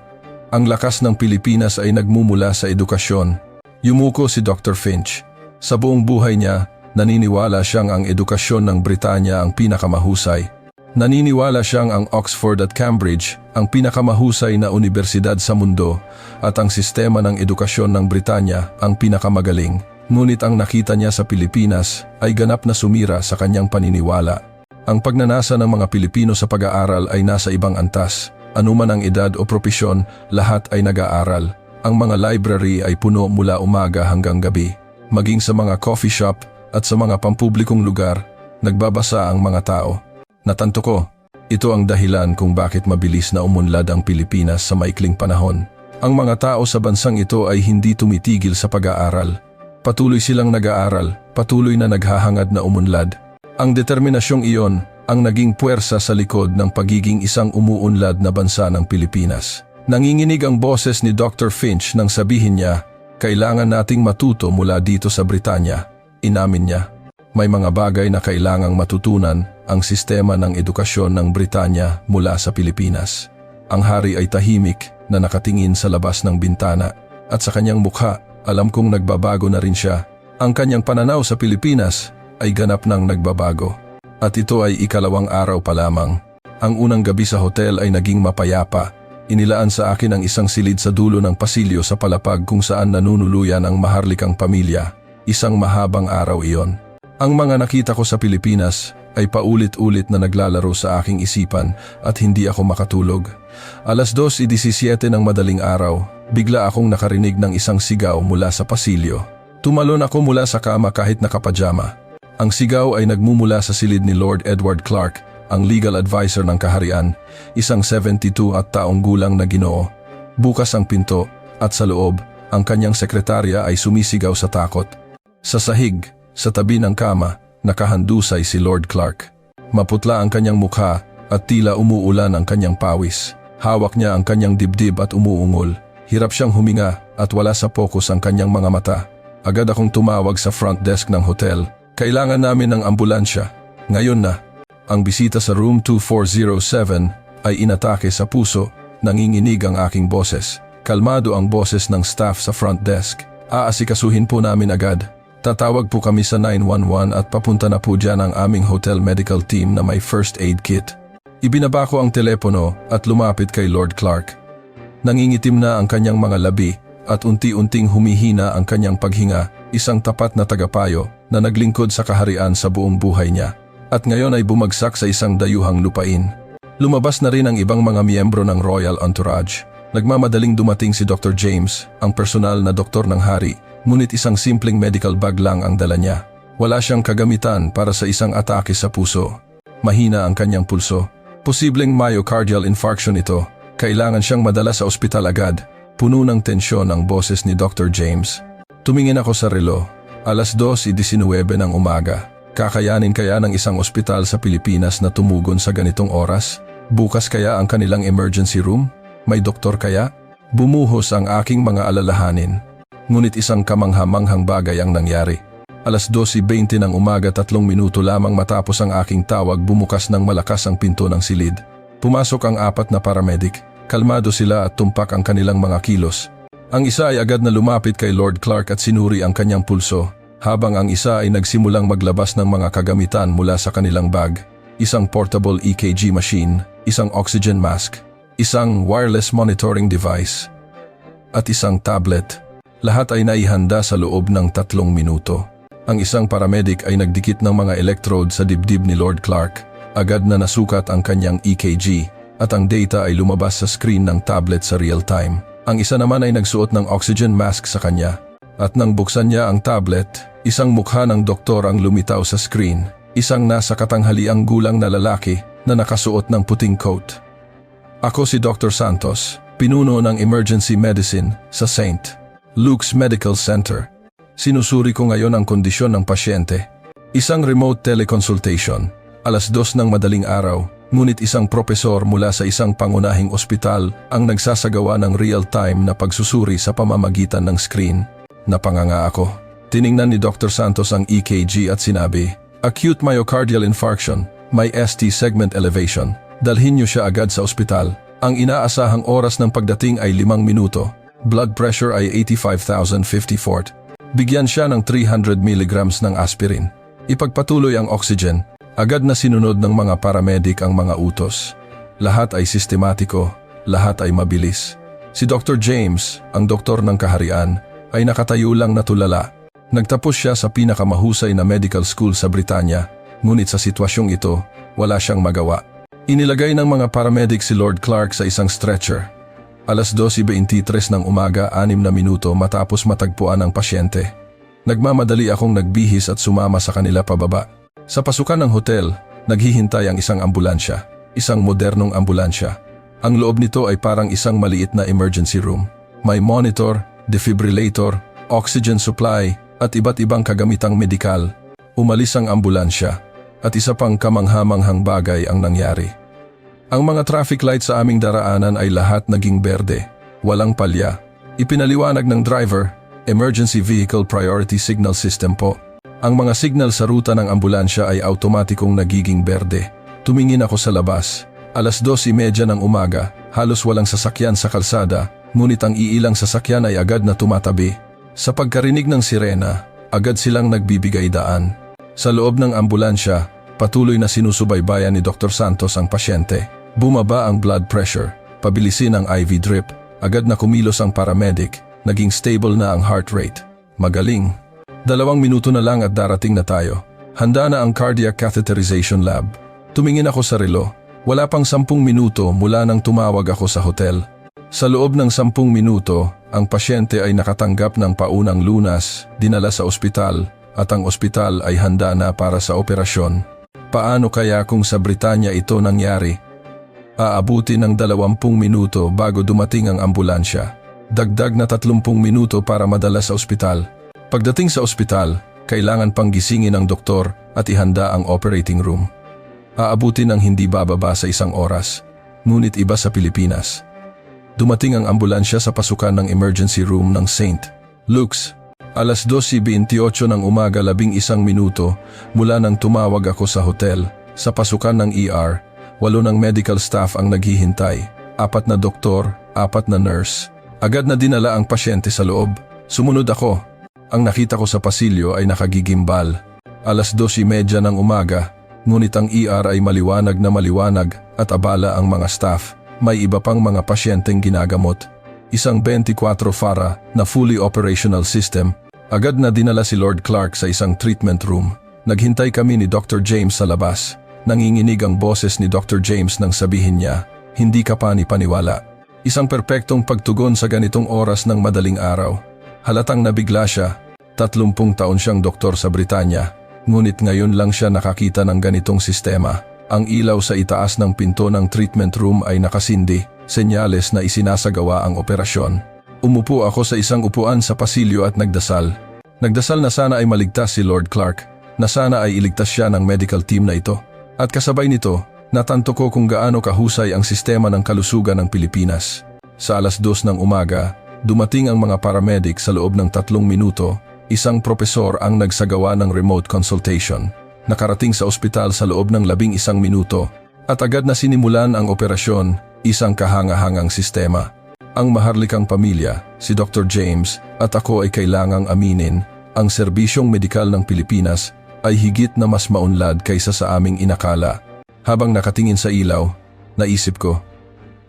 Ang lakas ng Pilipinas ay nagmumula sa edukasyon, Yumuko si Dr. Finch. Sa buong buhay niya, naniniwala siyang ang edukasyon ng Britanya ang pinakamahusay. Naniniwala siyang ang Oxford at Cambridge ang pinakamahusay na unibersidad sa mundo at ang sistema ng edukasyon ng Britanya ang pinakamagaling. Ngunit ang nakita niya sa Pilipinas ay ganap na sumira sa kanyang paniniwala. Ang pagnanasa ng mga Pilipino sa pag-aaral ay nasa ibang antas. Anuman ang edad o propesyon, lahat ay nag-aaral. Ang mga library ay puno mula umaga hanggang gabi. Maging sa mga coffee shop at sa mga pampublikong lugar, nagbabasa ang mga tao. Natanto ko, ito ang dahilan kung bakit mabilis na umunlad ang Pilipinas sa maikling panahon. Ang mga tao sa bansang ito ay hindi tumitigil sa pag-aaral. Patuloy silang nag-aaral, patuloy na naghahangad na umunlad. Ang determinasyong iyon ang naging puwersa sa likod ng pagiging isang umuunlad na bansa ng Pilipinas. Nanginginig ang boses ni Dr. Finch nang sabihin niya, kailangan nating matuto mula dito sa Britanya. Inamin niya, may mga bagay na kailangang matutunan ang sistema ng edukasyon ng Britanya mula sa Pilipinas. Ang hari ay tahimik na nakatingin sa labas ng bintana at sa kanyang mukha, alam kong nagbabago na rin siya. Ang kanyang pananaw sa Pilipinas ay ganap nang nagbabago. At ito ay ikalawang araw pa lamang. Ang unang gabi sa hotel ay naging mapayapa. Inilaan sa akin ang isang silid sa dulo ng pasilyo sa palapag kung saan nanunuluyan ang maharlikang pamilya. Isang mahabang araw iyon. Ang mga nakita ko sa Pilipinas ay paulit-ulit na naglalaro sa aking isipan at hindi ako makatulog. 2:17 ng madaling araw, bigla akong nakarinig ng isang sigaw mula sa pasilyo. Tumalon ako mula sa kama kahit nakapajama. Ang sigaw ay nagmumula sa silid ni Lord Edward Clark, ang legal advisor ng kaharian, isang 72 at taong gulang na Ginoo. Bukas ang pinto at sa loob, ang kanyang sekretarya ay sumisigaw sa takot. Sa sahig, sa tabi ng kama, nakahandusay si Lord Clark. Maputla ang kanyang mukha at tila umuulan ang kanyang pawis. Hawak niya ang kanyang dibdib at umuungol. Hirap siyang huminga at wala sa pokus ang kanyang mga mata. Agad akong tumawag sa front desk ng hotel. Kailangan namin ng ambulansya. Ngayon na. Ang bisita sa room 2407 ay inatake sa puso. Nanginginig ang aking boses. Kalmado ang boses ng staff sa front desk. Aasikasuhin po namin agad. Tatawag po kami sa 911 at papunta na po dyan ang aming hotel medical team na may first aid kit. Ibinaba ko ang telepono at lumapit kay Lord Clark. Nangingitim na ang kanyang mga labi at unti-unting humihina ang kanyang paghinga, isang tapat na tagapayo na naglingkod sa kaharian sa buong buhay niya. At ngayon ay bumagsak sa isang dayuhang lupain. Lumabas na rin ang ibang mga miyembro ng royal entourage. Nagmamadaling dumating si Dr. James, ang personal na doktor ng hari. Ngunit isang simpleng medical bag lang ang dala niya. Wala siyang kagamitan para sa isang atake sa puso. Mahina ang kanyang pulso. Posibleng myocardial infarction ito. Kailangan siyang madala sa ospital agad. Puno ng tensyon ang boses ni Dr. James. Tumingin ako sa relo. 2:19 ng umaga. Kakayanin kaya ng isang ospital sa Pilipinas na tumugon sa ganitong oras? Bukas kaya ang kanilang emergency room? May doktor kaya? Bumuhos ang aking mga alalahanin. Ngunit isang kamangha-manghang bagay ang nangyari. 2:20 ng umaga, 3 minuto lamang matapos ang aking tawag, bumukas ng malakas ang pinto ng silid. Pumasok ang 4 na paramedic. Kalmado sila at tumpak ang kanilang mga kilos. Ang isa ay agad na lumapit kay Lord Clark at sinuri ang kanyang pulso, habang ang isa ay nagsimulang maglabas ng mga kagamitan mula sa kanilang bag. Isang portable EKG machine, isang oxygen mask, isang wireless monitoring device, at isang tablet. Lahat ay naihanda sa loob ng 3 minuto. Ang isang paramedic ay nagdikit ng mga electrode sa dibdib ni Lord Clark. Agad na nasukat ang kanyang EKG at ang data ay lumabas sa screen ng tablet sa real time. Ang isa naman ay nagsuot ng oxygen mask sa kanya. At nang buksan niya ang tablet, isang mukha ng doktor ang lumitaw sa screen. Isang nasa katanghaliang gulang na lalaki na nakasuot ng puting coat. Ako si Dr. Santos, pinuno ng emergency medicine sa St. Luke's Medical Center. Sinusuri ko ngayon ang kondisyon ng pasyente. Isang remote teleconsultation. 2:00 ng madaling araw, ngunit isang propesor mula sa isang pangunahing ospital ang nagsasagawa ng real-time na pagsusuri sa pamamagitan ng screen. Napanganga ako. Tiningnan ni Dr. Santos ang EKG at sinabi, "Acute myocardial infarction, may ST segment elevation. Dalhin niyo siya agad sa ospital." Ang inaasahang oras ng pagdating ay 5 minuto. Blood pressure ay 85,054. Bigyan siya ng 300 mg ng aspirin. Ipagpatuloy ang oxygen. Agad na sinunod ng mga paramedic ang mga utos. Lahat ay sistematiko, lahat ay mabilis. Si Dr. James, ang doktor ng kaharian, ay nakatayo lang na tulala. Nagtapos siya sa pinakamahusay na medical school sa Britanya, ngunit sa sitwasyong ito, wala siyang magawa. Inilagay ng mga paramedic si Lord Clark sa isang stretcher. Alas 12:23 ng umaga, 6 na minuto matapos matagpuan ang pasyente. Nagmamadali akong nagbihis at sumama sa kanila pababa. Sa pasukan ng hotel, naghihintay ang isang ambulansya, isang modernong ambulansya. Ang loob nito ay parang isang maliit na emergency room. May monitor, defibrillator, oxygen supply, at iba't ibang kagamitang medikal. Umalis ang ambulansya, at isa pang kamanghamanghang bagay ang nangyari. Ang mga traffic lights sa aming daraanan ay lahat naging berde, walang palya. Ipinaliwanag ng driver, Emergency Vehicle Priority Signal System po. Ang mga signal sa ruta ng ambulansya ay automatikong nagiging berde. Tumingin ako sa labas. Alas 2:30 ng umaga, halos walang sasakyan sa kalsada, ngunit ang iilang sasakyan ay agad na tumatabi. Sa pagkarinig ng sirena, agad silang nagbibigay daan. Sa loob ng ambulansya, patuloy na sinusubaybayan ni Dr. Santos ang pasyente. Bumaba ang blood pressure, pabilisin ang IV drip, agad na kumilos ang paramedic, naging stable na ang heart rate. Magaling. 2 minuto na lang at darating na tayo. Handa na ang cardiac catheterization lab. Tumingin ako sa relo. Wala pang 10 minuto mula nang tumawag ako sa hotel. Sa loob ng 10 minuto, ang pasyente ay nakatanggap ng paunang lunas, dinala sa ospital, at ang ospital ay handa na para sa operasyon. Paano kaya kung sa Britanya ito nangyari? Aabuti ng 20 minuto bago dumating ang ambulansya. Dagdag na 30 minuto para madala sa ospital. Pagdating sa ospital, kailangan pang gisingin ang doktor at ihanda ang operating room. Aabuti ng hindi bababa sa 1 oras, ngunit iba sa Pilipinas. Dumating ang ambulansya sa pasukan ng emergency room ng St. Luke's. Alas 12:28 ng umaga, 11 minuto mula nang tumawag ako sa hotel. Sa pasukan ng ER, 8 ng medical staff ang naghihintay, 4 na doktor, 4 na nurse. Agad na dinala ang pasyente sa loob. Sumunod ako. Ang nakita ko sa pasilyo ay nakagigimbal. Alas 12:30 ng umaga, ngunit ang ER ay maliwanag na maliwanag at abala ang mga staff. May iba pang mga pasyenteng ginagamot. Isang 24 Farah na fully operational system. Agad na dinala si Lord Clark sa isang treatment room. Naghintay kami ni Dr. James sa labas. Nanginginig ang boses ni Dr. James nang sabihin niya, "Hindi ka paniwala." Isang perpektong pagtugon sa ganitong oras ng madaling araw. Halatang nabigla siya. 30 taon siyang doktor sa Britanya. Ngunit ngayon lang siya nakakita ng ganitong sistema. Ang ilaw sa itaas ng pinto ng treatment room ay nakasindi, senyales na isinasagawa ang operasyon. Umupo ako sa isang upuan sa pasilyo at nagdasal. Nagdasal na sana ay maligtas si Lord Clark, na sana ay iligtas siya ng medical team na ito. At kasabay nito, natanto ko kung gaano kahusay ang sistema ng kalusugan ng Pilipinas. Sa alas 2 ng umaga, dumating ang mga paramedic sa loob ng 3 minuto. Isang propesor ang nagsagawa ng remote consultation. Nakarating sa ospital sa loob ng 11 minuto at agad na sinimulan ang operasyon, isang kahangahangang sistema. Ang maharlikang pamilya, si Dr. James at ako ay kailangang aminin, ang serbisyong medikal ng Pilipinas ay higit na mas maunlad kaysa sa aming inakala. Habang nakatingin sa ilaw, naisip ko,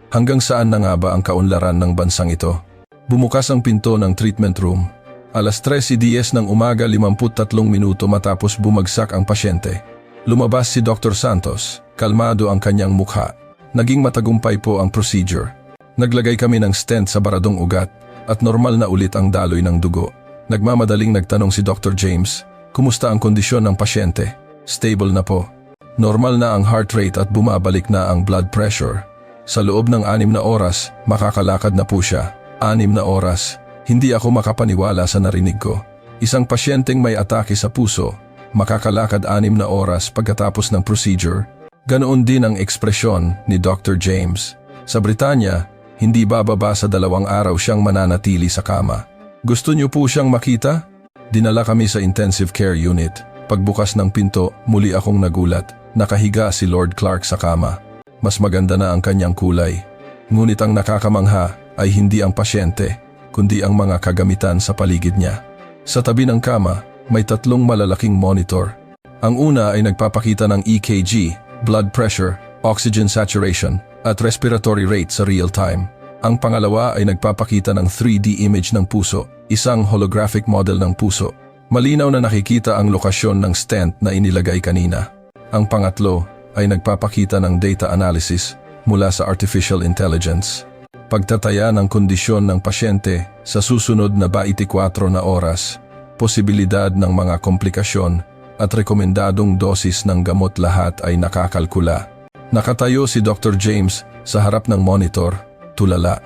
hanggang saan na nga ba ang kaunlaran ng bansang ito? Bumukas ang pinto ng treatment room. Alas 3:10 ng umaga, 53 minuto matapos bumagsak ang pasyente. Lumabas si Dr. Santos, kalmado ang kanyang mukha. Naging matagumpay po ang procedure. Naglagay kami ng stent sa baradong ugat at normal na ulit ang daloy ng dugo. Nagmamadaling nagtanong si Dr. James, kumusta ang kondisyon ng pasyente? Stable na po. Normal na ang heart rate at bumabalik na ang blood pressure. Sa loob ng 6 na oras, makakalakad na po siya. 6 na oras. Hindi ako makapaniwala sa narinig ko. Isang pasyenteng may atake sa puso, makakalakad 6 na oras pagkatapos ng procedure. Ganoon din ang ekspresyon ni Dr. James. Sa Britanya, hindi bababa sa 2 araw siyang mananatili sa kama. Gusto niyo po siyang makita? Dinala kami sa intensive care unit. Pagbukas ng pinto, muli akong nagulat. Nakahiga si Lord Clark sa kama. Mas maganda na ang kanyang kulay. Ngunit ang nakakamangha ay hindi ang pasyente. kundi ang mga kagamitan sa paligid niya. Sa tabi ng kama, may 3 malalaking monitor. Ang una ay nagpapakita ng EKG, blood pressure, oxygen saturation, at respiratory rate sa real time. Ang pangalawa ay nagpapakita ng 3D image ng puso, isang holographic model ng puso. Malinaw na nakikita ang lokasyon ng stent na inilagay kanina. Ang pangatlo ay nagpapakita ng data analysis mula sa artificial intelligence. Pagtataya ng kondisyon ng pasyente sa susunod na 24 na oras, posibilidad ng mga komplikasyon at rekomendadong dosis ng gamot lahat ay nakakalkula. Nakatayo si Dr. James sa harap ng monitor, tulala.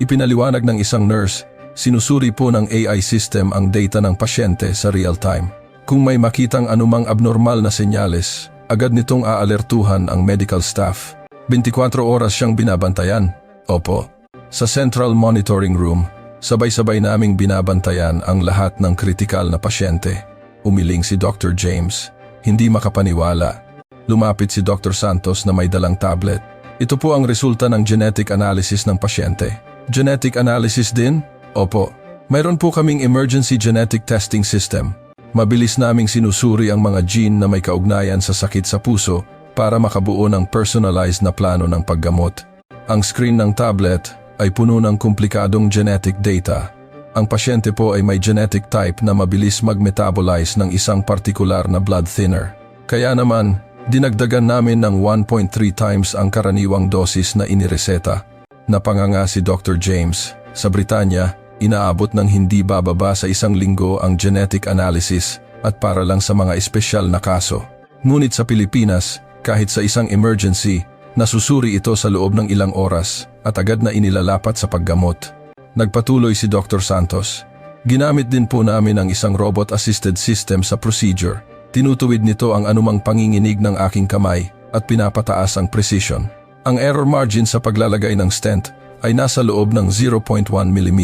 Ipinaliwanag ng isang nurse, sinusuri po ng AI system ang data ng pasyente sa real time. Kung may makitang anumang abnormal na senyales, agad nitong aalertuhan ang medical staff. 24 oras siyang binabantayan. Opo. Sa Central Monitoring Room, sabay-sabay naming binabantayan ang lahat ng kritikal na pasyente. Umiling si Dr. James. Hindi makapaniwala. Lumapit si Dr. Santos na may dalang tablet. Ito po ang resulta ng genetic analysis ng pasyente. Genetic analysis din? Opo. Mayroon po kaming emergency genetic testing system. Mabilis naming sinusuri ang mga gene na may kaugnayan sa sakit sa puso para makabuo ng personalized na plano ng paggamot. Ang screen ng tablet ay puno ng komplikadong genetic data. Ang pasyente po ay may genetic type na mabilis mag-metabolize ng isang partikular na blood thinner. Kaya naman, dinagdagan namin ng 1.3 times ang karaniwang dosis na inireseta. Napanganga si Dr. James. Sa Britanya, inaabot ng hindi bababa sa 1 linggo ang genetic analysis at para lang sa mga espesyal na kaso. Ngunit sa Pilipinas, kahit sa isang emergency, nasusuri ito sa loob ng ilang oras at agad na inilalapat sa paggamot. Nagpatuloy si Dr. Santos. Ginamit din po namin ang isang robot-assisted system sa procedure. Tinutuwid nito ang anumang panginginig ng aking kamay at pinapataas ang precision. Ang error margin sa paglalagay ng stent ay nasa loob ng 0.1 mm.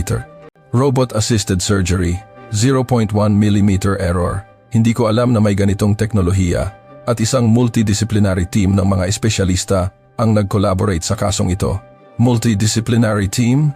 Robot-assisted surgery, 0.1 mm error. Hindi ko alam na may ganitong teknolohiya at isang multidisciplinary team ng mga espesyalista ang nag-collaborate sa kasong ito. Multidisciplinary team?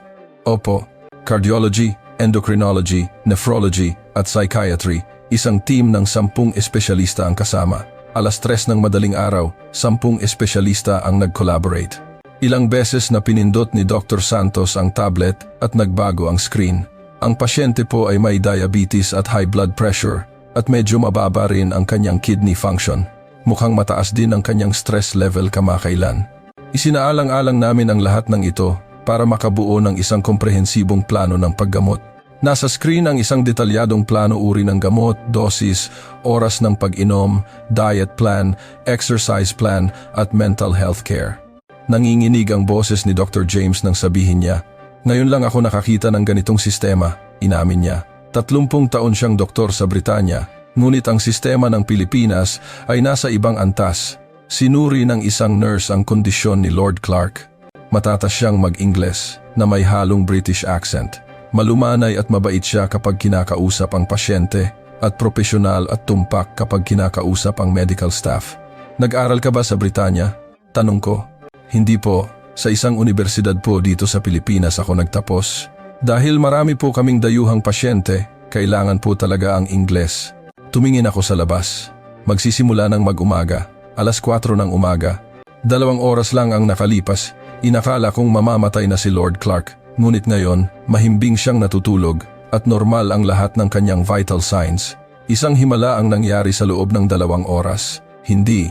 Opo. Cardiology, endocrinology, nephrology at psychiatry, isang team ng 10 espesyalista ang kasama. 3:00 ng madaling araw, 10 espesyalista ang nag-collaborate. Ilang beses na pinindot ni Dr. Santos ang tablet at nagbago ang screen. Ang pasyente po ay may diabetes at high blood pressure at medyo mababa rin ang kanyang kidney function. Mukhang mataas din ang kanyang stress level kamakailan. Isinaalang-alang namin ang lahat ng ito para makabuo ng isang komprehensibong plano ng paggamot. Nasa screen ang isang detalyadong plano uri ng gamot, dosis, oras ng pag-inom, diet plan, exercise plan at mental health care. Nanginginig ang boses ni Dr. James nang sabihin niya, "Ngayon lang ako nakakita ng ganitong sistema," inamin niya. 30 taon siyang doktor sa Britanya, ngunit ang sistema ng Pilipinas ay nasa ibang antas. Sinuri ng isang nurse ang kondisyon ni Lord Clark. Matatas siyang mag-Ingles na may halong British accent. Malumanay at mabait siya kapag kinakausap ang pasyente at profesional at tumpak kapag kinakausap ang medical staff. "Nag-aral ka ba sa Britanya?" Tanong ko. "Hindi po, sa isang universidad po dito sa Pilipinas ako nagtapos. Dahil marami po kaming dayuhang pasyente, kailangan po talaga ang Ingles." Tumingin ako sa labas. Magsisimula ng mag-umaga, 4:00 ng umaga. 2 oras lang ang nakalipas. Inakala kong mamamatay na si Lord Clark, ngunit ngayon, mahimbing siyang natutulog at normal ang lahat ng kanyang vital signs. Isang himala ang nangyari sa loob ng 2 oras. Hindi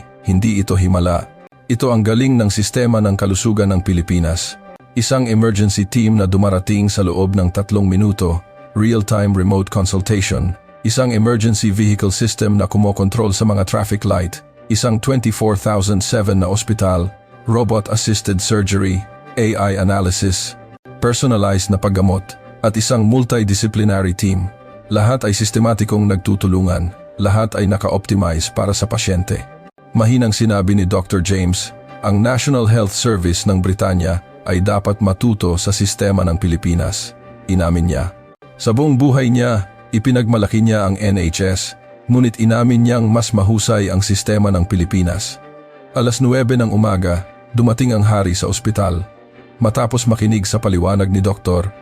ito himala. Ito ang galing ng sistema ng kalusugan ng Pilipinas. Isang emergency team na dumarating sa loob ng 3 minuto, real-time remote consultation, isang emergency vehicle system na kumokontrol sa mga traffic light, isang 24/7 na ospital, robot-assisted surgery, AI analysis, personalized na paggamot, at isang multidisciplinary team. Lahat ay sistematikong nagtutulungan, lahat ay naka-optimize para sa pasyente. Mahinang sinabi ni Dr. James, ang National Health Service ng Britanya ay dapat matuto sa sistema ng Pilipinas. Inamin niya. Sa buong buhay niya, ipinagmalaki niya ang NHS, ngunit inamin niyang mas mahusay ang sistema ng Pilipinas. 9:00 ng umaga, dumating ang hari sa ospital. Matapos makinig sa paliwanag ni Doktor,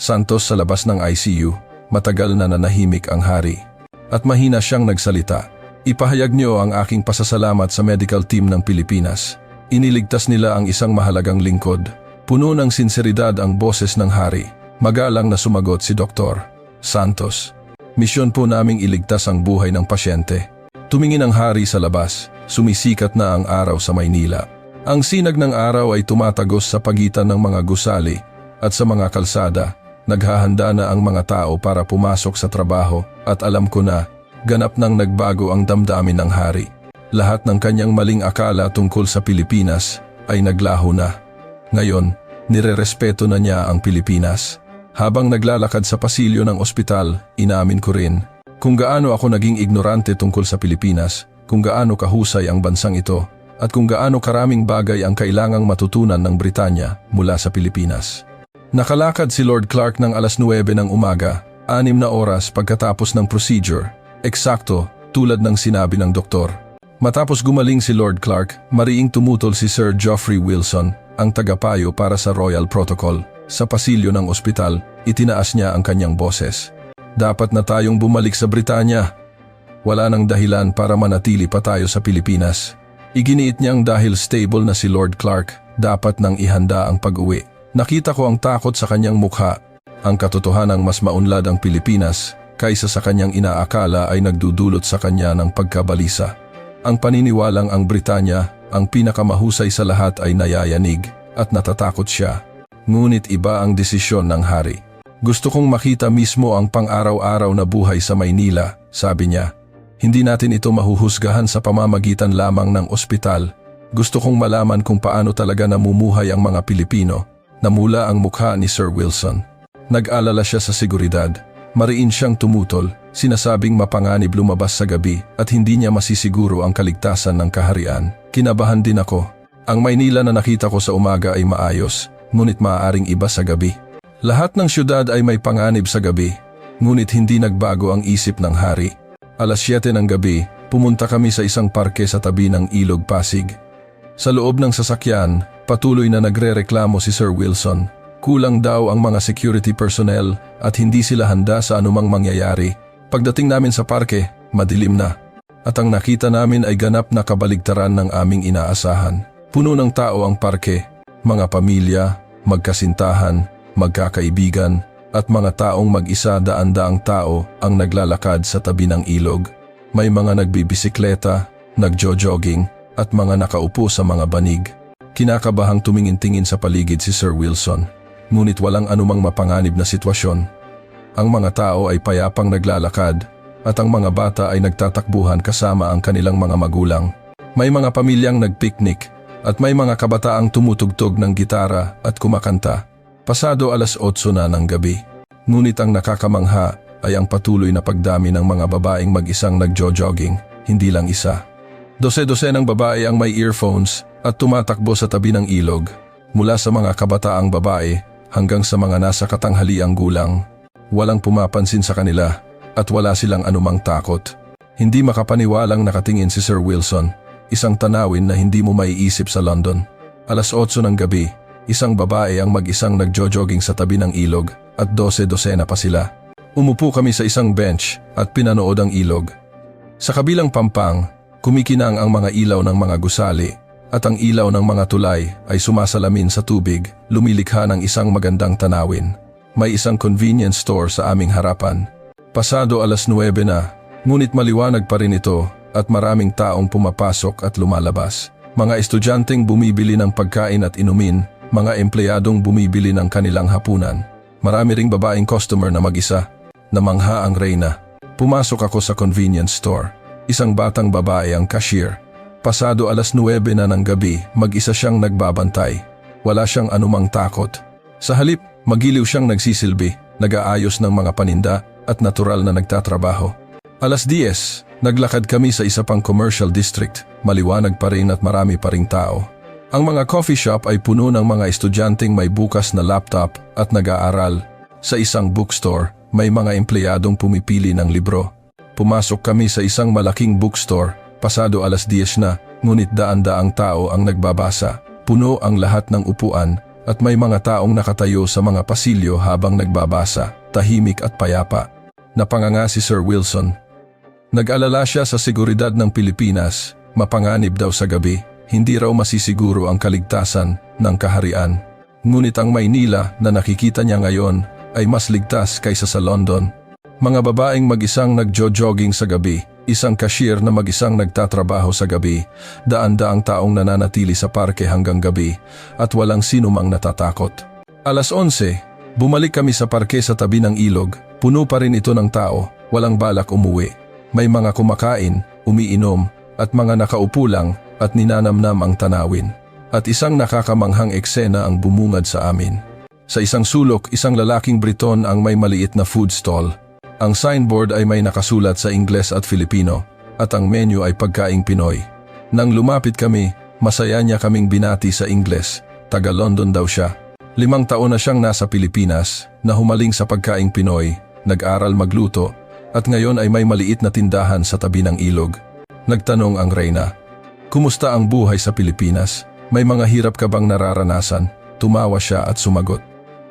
Santos sa labas ng ICU, matagal na nanahimik ang hari. At mahina siyang nagsalita. Ipahayag niyo ang aking pasasalamat sa medical team ng Pilipinas. Iniligtas nila ang isang mahalagang lingkod. Puno ng sinseridad ang boses ng hari. Magalang na sumagot si Dr. Santos. Misyon po naming iligtas ang buhay ng pasyente. Tumingin ang hari sa labas. Sumisikat na ang araw sa Maynila. Ang sinag ng araw ay tumatagos sa pagitan ng mga gusali at sa mga kalsada. Naghahanda na ang mga tao para pumasok sa trabaho at alam ko na ganap nang nagbago ang damdamin ng hari. Lahat ng kanyang maling akala tungkol sa Pilipinas ay naglaho na. Ngayon, nirerespeto na niya ang Pilipinas. Habang naglalakad sa pasilyo ng ospital, inamin ko rin kung gaano ako naging ignorante tungkol sa Pilipinas, kung gaano kahusay ang bansang ito, at kung gaano karaming bagay ang kailangang matutunan ng Britanya mula sa Pilipinas. Nakalakad si Lord Clark ng alas 9 ng umaga, 6 na oras pagkatapos ng procedure, eksakto tulad ng sinabi ng doktor. Matapos gumaling si Lord Clark, mariing tumutol si Sir Geoffrey Wilson, ang tagapayo para sa Royal Protocol. Sa pasilyo ng ospital, itinaas niya ang kanyang boses. Dapat na tayong bumalik sa Britanya. Wala nang dahilan para manatili pa tayo sa Pilipinas. Iginiit niyang dahil stable na si Lord Clark, dapat nang ihanda ang pag-uwi. Nakita ko ang takot sa kanyang mukha. Ang katotohanang mas maunlad ang Pilipinas kaysa sa kanyang inaakala ay nagdudulot sa kanya ng pagkabalisa. Ang paniniwalang ang Britanya, ang pinakamahusay sa lahat ay nayayanig at natatakot siya. Ngunit iba ang desisyon ng hari. Gusto kong makita mismo ang pang-araw-araw na buhay sa Maynila, sabi niya. Hindi natin ito mahuhusgahan sa pamamagitan lamang ng ospital. Gusto kong malaman kung paano talaga namumuhay ang mga Pilipino. Namula ang mukha ni Sir Wilson. Nag-alala siya sa seguridad. Mariin siyang tumutol, sinasabing mapanganib lumabas sa gabi at hindi niya masisiguro ang kaligtasan ng kaharian. Kinabahan din ako. Ang Maynila na nakita ko sa umaga ay maayos, ngunit maaaring iba sa gabi. Lahat ng syudad ay may panganib sa gabi, ngunit hindi nagbago ang isip ng hari. Alas 7 ng gabi, pumunta kami sa isang parke sa tabi ng Ilog Pasig. Sa loob ng sasakyan, patuloy na nagrereklamo si Sir Wilson. Kulang daw ang mga security personnel at hindi sila handa sa anumang mangyayari. Pagdating namin sa parke, madilim na. At ang nakita namin ay ganap na kabaligtaran ng aming inaasahan. Puno ng tao ang parke, mga pamilya, magkasintahan, magkakaibigan, at mga taong mag-isa daan-daang tao ang naglalakad sa tabi ng ilog. May mga nagbibisikleta, nagjo-jogging, at mga nakaupo sa mga banig. Kinakabahang tumingin-tingin sa paligid si Sir Wilson, ngunit walang anumang mapanganib na sitwasyon. Ang mga tao ay payapang naglalakad, at ang mga bata ay nagtatakbuhan kasama ang kanilang mga magulang. May mga pamilyang nagpiknik, at may mga kabataang tumutugtog ng gitara at kumakanta. Pasado alas 8 na ng gabi. Ngunit ang nakakamangha ay ang patuloy na pagdami ng mga babaeng mag-isang nagjo-jogging, hindi lang isa. Dose-dosenang babae ang may earphones at tumatakbo sa tabi ng ilog, mula sa mga kabataang babae hanggang sa mga nasa katanghaliang gulang. Walang pumapansin sa kanila at wala silang anumang takot. Hindi makapaniwalang nakatingin si Sir Wilson, isang tanawin na hindi mo maiisip sa London. Alas 8 ng gabi, isang babae ang mag-isang nagjo-jogging sa tabi ng ilog at dose-dosena pa sila. Umupo kami sa isang bench at pinanood ang ilog. Sa kabilang pampang, kumikinang ang mga ilaw ng mga gusali at ang ilaw ng mga tulay ay sumasalamin sa tubig, lumilikha ng isang magandang tanawin. May isang convenience store sa aming harapan. Pasado alas 9 na, ngunit maliwanag pa rin ito at maraming taong pumapasok at lumalabas. Mga estudyanteng bumibili ng pagkain at inumin, mga empleyadong bumibili ng kanilang hapunan. Marami ring babaeng customer na mag-isa. Namangha ang reyna. Pumasok ako sa convenience store. Isang batang babae ang cashier. Pasado alas 9 na ng gabi, mag-isa siyang nagbabantay. Wala siyang anumang takot. Sa halip, magiliw siyang nagsisilbi, nag-aayos ng mga paninda at natural na nagtatrabaho. Alas 10, naglakad kami sa isa pang commercial district. Maliwanag pa rin at marami pa ring tao. Ang mga coffee shop ay puno ng mga estudyanteng may bukas na laptop at nag-aaral. Sa isang bookstore, may mga empleyadong pumipili ng libro. Pumasok kami sa isang malaking bookstore, pasado alas 10 na, ngunit daan-daang tao ang nagbabasa. Puno ang lahat ng upuan at may mga taong nakatayo sa mga pasilyo habang nagbabasa, tahimik at payapa. Napanganga si Sir Wilson. Nag-alala siya sa seguridad ng Pilipinas, mapanganib daw sa gabi, hindi raw masisiguro ang kaligtasan ng kaharian. Ngunit ang Maynila na nakikita niya ngayon ay mas ligtas kaysa sa London. Mga babaeng mag-isang nagjo-jogging sa gabi, isang cashier na mag-isang nagtatrabaho sa gabi, daan-daang taong nananatili sa parke hanggang gabi at walang sinumang natatakot. Alas 11, bumalik kami sa parke sa tabi ng ilog, puno pa rin ito ng tao, walang balak umuwi. May mga kumakain, umiinom, at mga nakaupo lang at ninanamnam ang tanawin. At isang nakakamanghang eksena ang bumungad sa amin. Sa isang sulok, isang lalaking Briton ang may maliit na food stall. Ang signboard ay may nakasulat sa Ingles at Filipino, at ang menu ay pagkaing Pinoy. Nang lumapit kami, masaya niya kaming binati sa Ingles, taga London daw siya. 5 taon na siyang nasa Pilipinas, na humaling sa pagkaing Pinoy, nag-aral magluto, at ngayon ay may maliit na tindahan sa tabi ng ilog. Nagtanong ang Reyna, "Kumusta ang buhay sa Pilipinas? May mga hirap ka bang nararanasan?" Tumawa siya at sumagot,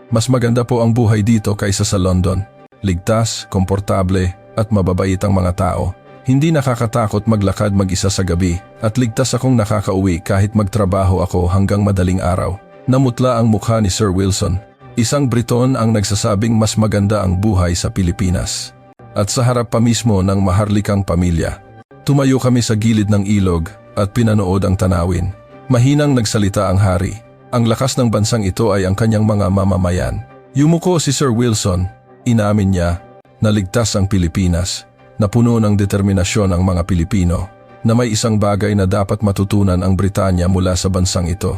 "Mas maganda po ang buhay dito kaysa sa London. Ligtas, komportable, at mababait ang mga tao. Hindi nakakatakot maglakad mag-isa sa gabi, at ligtas akong nakakauwi kahit magtrabaho ako hanggang madaling araw." Namutla ang mukha ni Sir Wilson. Isang Briton ang nagsasabing mas maganda ang buhay sa Pilipinas. At sa harap pa mismo ng maharlikang pamilya. Tumayo kami sa gilid ng ilog at pinanood ang tanawin. Mahinang nagsalita ang hari. Ang lakas ng bansang ito ay ang kanyang mga mamamayan. Yumuko si Sir Wilson. Inamin niya na ligtas ang Pilipinas, na puno ng determinasyon ang mga Pilipino, na may isang bagay na dapat matutunan ang Britanya mula sa bansang ito.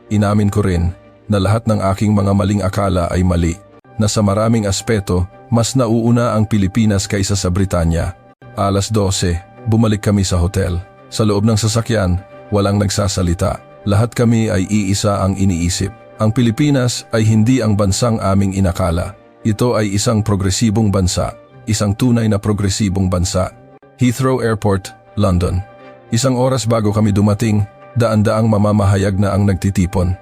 Inamin ko rin na lahat ng aking mga maling akala ay mali, na sa maraming aspeto mas nauuna ang Pilipinas kaysa sa Britanya. Alas 12, bumalik kami sa hotel. Sa loob ng sasakyan, walang nagsasalita. Lahat kami ay iisa ang iniisip. Ang Pilipinas ay hindi ang bansang aming inakala. Ito ay isang progresibong bansa, isang tunay na progresibong bansa. Heathrow Airport, London. Isang oras bago kami dumating, daan-daang mamamahayag na ang nagtitipon.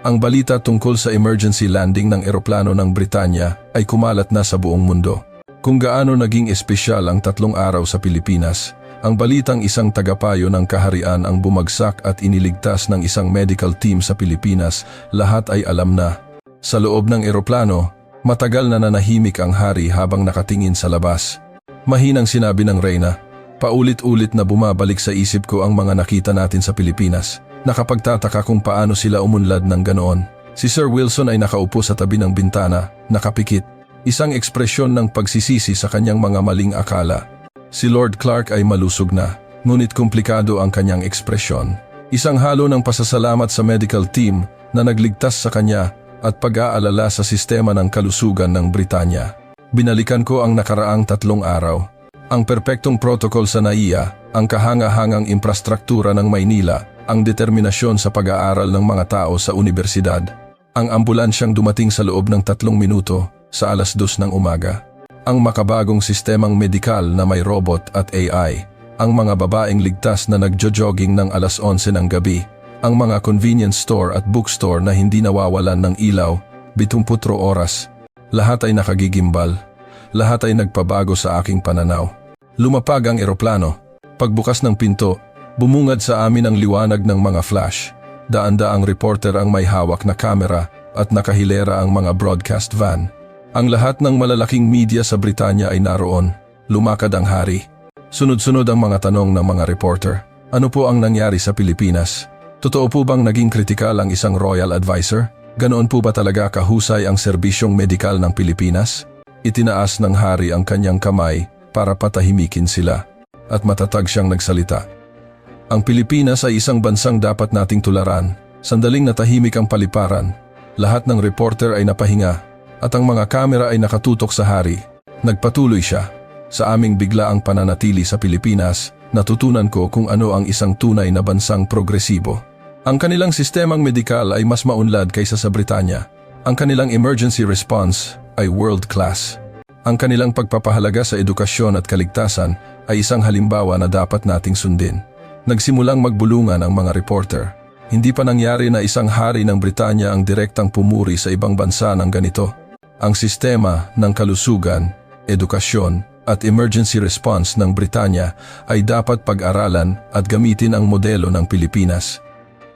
Ang balita tungkol sa emergency landing ng eroplano ng Britanya ay kumalat na sa buong mundo. Kung gaano naging espesyal ang 3 araw sa Pilipinas, ang balitang isang tagapayo ng kaharian ang bumagsak at iniligtas ng isang medical team sa Pilipinas, lahat ay alam na. Sa loob ng eroplano, matagal na nanahimik ang hari habang nakatingin sa labas. Mahinang sinabi ng Reyna, "Paulit-ulit na bumabalik sa isip ko ang mga nakita natin sa Pilipinas. Nakapagtataka kung paano sila umunlad ng ganoon." Si Sir Wilson ay nakaupo sa tabi ng bintana, nakapikit. Isang ekspresyon ng pagsisisi sa kanyang mga maling akala. Si Lord Clark ay malusog na, ngunit komplikado ang kanyang ekspresyon. Isang halo ng pasasalamat sa medical team na nagligtas sa kanya at pag-aalala sa sistema ng kalusugan ng Britanya. Binalikan ko ang nakaraang 3 araw. Ang perpektong protocol sa NAIA, ang kahanga-hangang infrastruktura ng Maynila, ang determinasyon sa pag-aaral ng mga tao sa universidad. Ang ambulansyang dumating sa loob ng 3 minuto sa alas 2 ng umaga. Ang makabagong sistemang medikal na may robot at AI. Ang mga babaeng ligtas na nagjo-jogging ng alas 11 ng gabi. Ang mga convenience store at bookstore na hindi nawawalan ng ilaw, 24 oras. Lahat ay nakagigimbal. Lahat ay nagpabago sa aking pananaw. Lumapag ang eroplano. Pagbukas ng pinto, bumungad sa amin ang liwanag ng mga flash. Daan-daang reporter ang may hawak na kamera at nakahilera ang mga broadcast van. Ang lahat ng malalaking media sa Britanya ay naroon. Lumakad ang hari. Sunod-sunod ang mga tanong ng mga reporter. Ano po ang nangyari sa Pilipinas? Totoo po bang naging kritikal ang isang royal advisor? Ganoon po ba talaga kahusay ang serbisyong medikal ng Pilipinas? Itinaas ng hari ang kanyang kamay para patahimikin sila, at matatag siyang nagsalita. Ang Pilipinas ay isang bansang dapat nating tularan. Sandaling natahimik ang paliparan. Lahat ng reporter ay napahinga, at ang mga kamera ay nakatutok sa hari. Nagpatuloy siya. Sa aming biglaang pananatili sa Pilipinas, natutunan ko kung ano ang isang tunay na bansang progresibo. Ang kanilang sistemang medikal ay mas maunlad kaysa sa Britanya. Ang kanilang emergency response ay world class. Ang kanilang pagpapahalaga sa edukasyon at kaligtasan ay isang halimbawa na dapat nating sundin. Nagsimulang magbulungan ang mga reporter. Hindi pa nangyari na isang hari ng Britanya ang direktang pumuri sa ibang bansa ng ganito. Ang sistema ng kalusugan, edukasyon at emergency response ng Britanya ay dapat pag-aralan at gamitin ang modelo ng Pilipinas.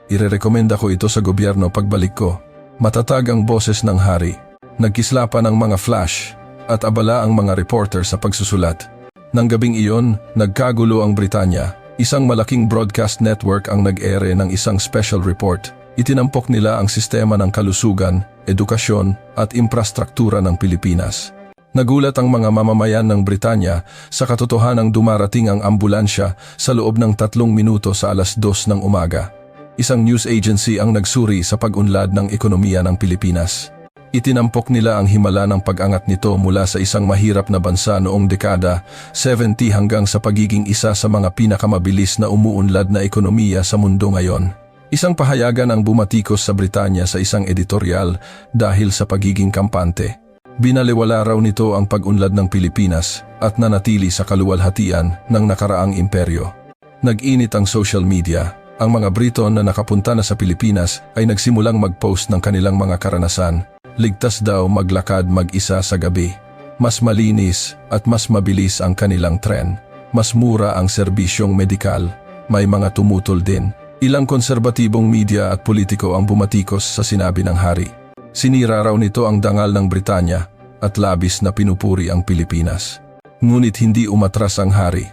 Irerekomenda ko ito sa gobyerno pagbalik ko. Matatag ang boses ng hari. Nagkislapan ang mga flash at abala ang mga reporter sa pagsusulat. Nang gabing iyon, nagkagulo ang Britanya. Isang malaking broadcast network ang nag-ere ng isang special report. Itinampok nila ang sistema ng kalusugan, edukasyon at infrastruktura ng Pilipinas. Nagulat ang mga mamamayan ng Britanya sa katotohanang dumarating ang ambulansya sa loob ng 3 minuto sa 2:00 ng umaga. Isang news agency ang nagsuri sa pag-unlad ng ekonomiya ng Pilipinas. Itinampok nila ang himala ng pag-angat nito mula sa isang mahirap na bansa noong dekada 70 hanggang sa pagiging isa sa mga pinakamabilis na umuunlad na ekonomiya sa mundo ngayon. Isang pahayagan ang bumatikos sa Britanya sa isang editorial dahil sa pagiging kampante. Binaliwala raw nito ang pag-unlad ng Pilipinas at nanatili sa kaluwalhatian ng nakaraang imperyo. Nag-init ang social media. Ang mga Briton na nakapunta na sa Pilipinas ay nagsimulang mag-post ng kanilang mga karanasan. Ligtas daw maglakad mag-isa sa gabi. Mas malinis at mas mabilis ang kanilang tren. Mas mura ang serbisyong medikal. May mga tumutol din. Ilang konserbatibong media at politiko ang bumatikos sa sinabi ng hari. Sinira raw nito ang dangal ng Britanya at labis na pinupuri ang Pilipinas. Ngunit hindi umatras ang hari.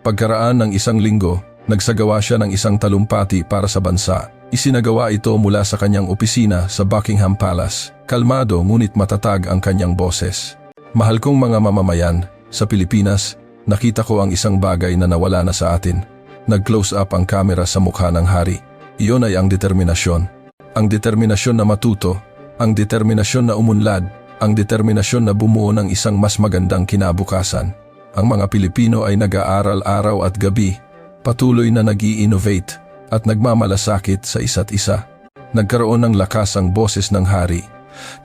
Pagkaraan ng 1 linggo, nagsagawa siya ng isang talumpati para sa bansa. Isinagawa ito mula sa kanyang opisina sa Buckingham Palace. Kalmado ngunit matatag ang kanyang boses. Mahal kong mga mamamayan, sa Pilipinas, nakita ko ang isang bagay na nawala na sa atin. Nag-close up ang kamera sa mukha ng hari. Iyon ay ang determinasyon. Ang determinasyon na matuto, ang determinasyon na umunlad, ang determinasyon na bumuo ng isang mas magandang kinabukasan. Ang mga Pilipino ay nag-aaral araw at gabi, patuloy na nag-i-innovate at nagmamalasakit sa isa't isa. Nagkaroon ng lakas ang boses ng hari.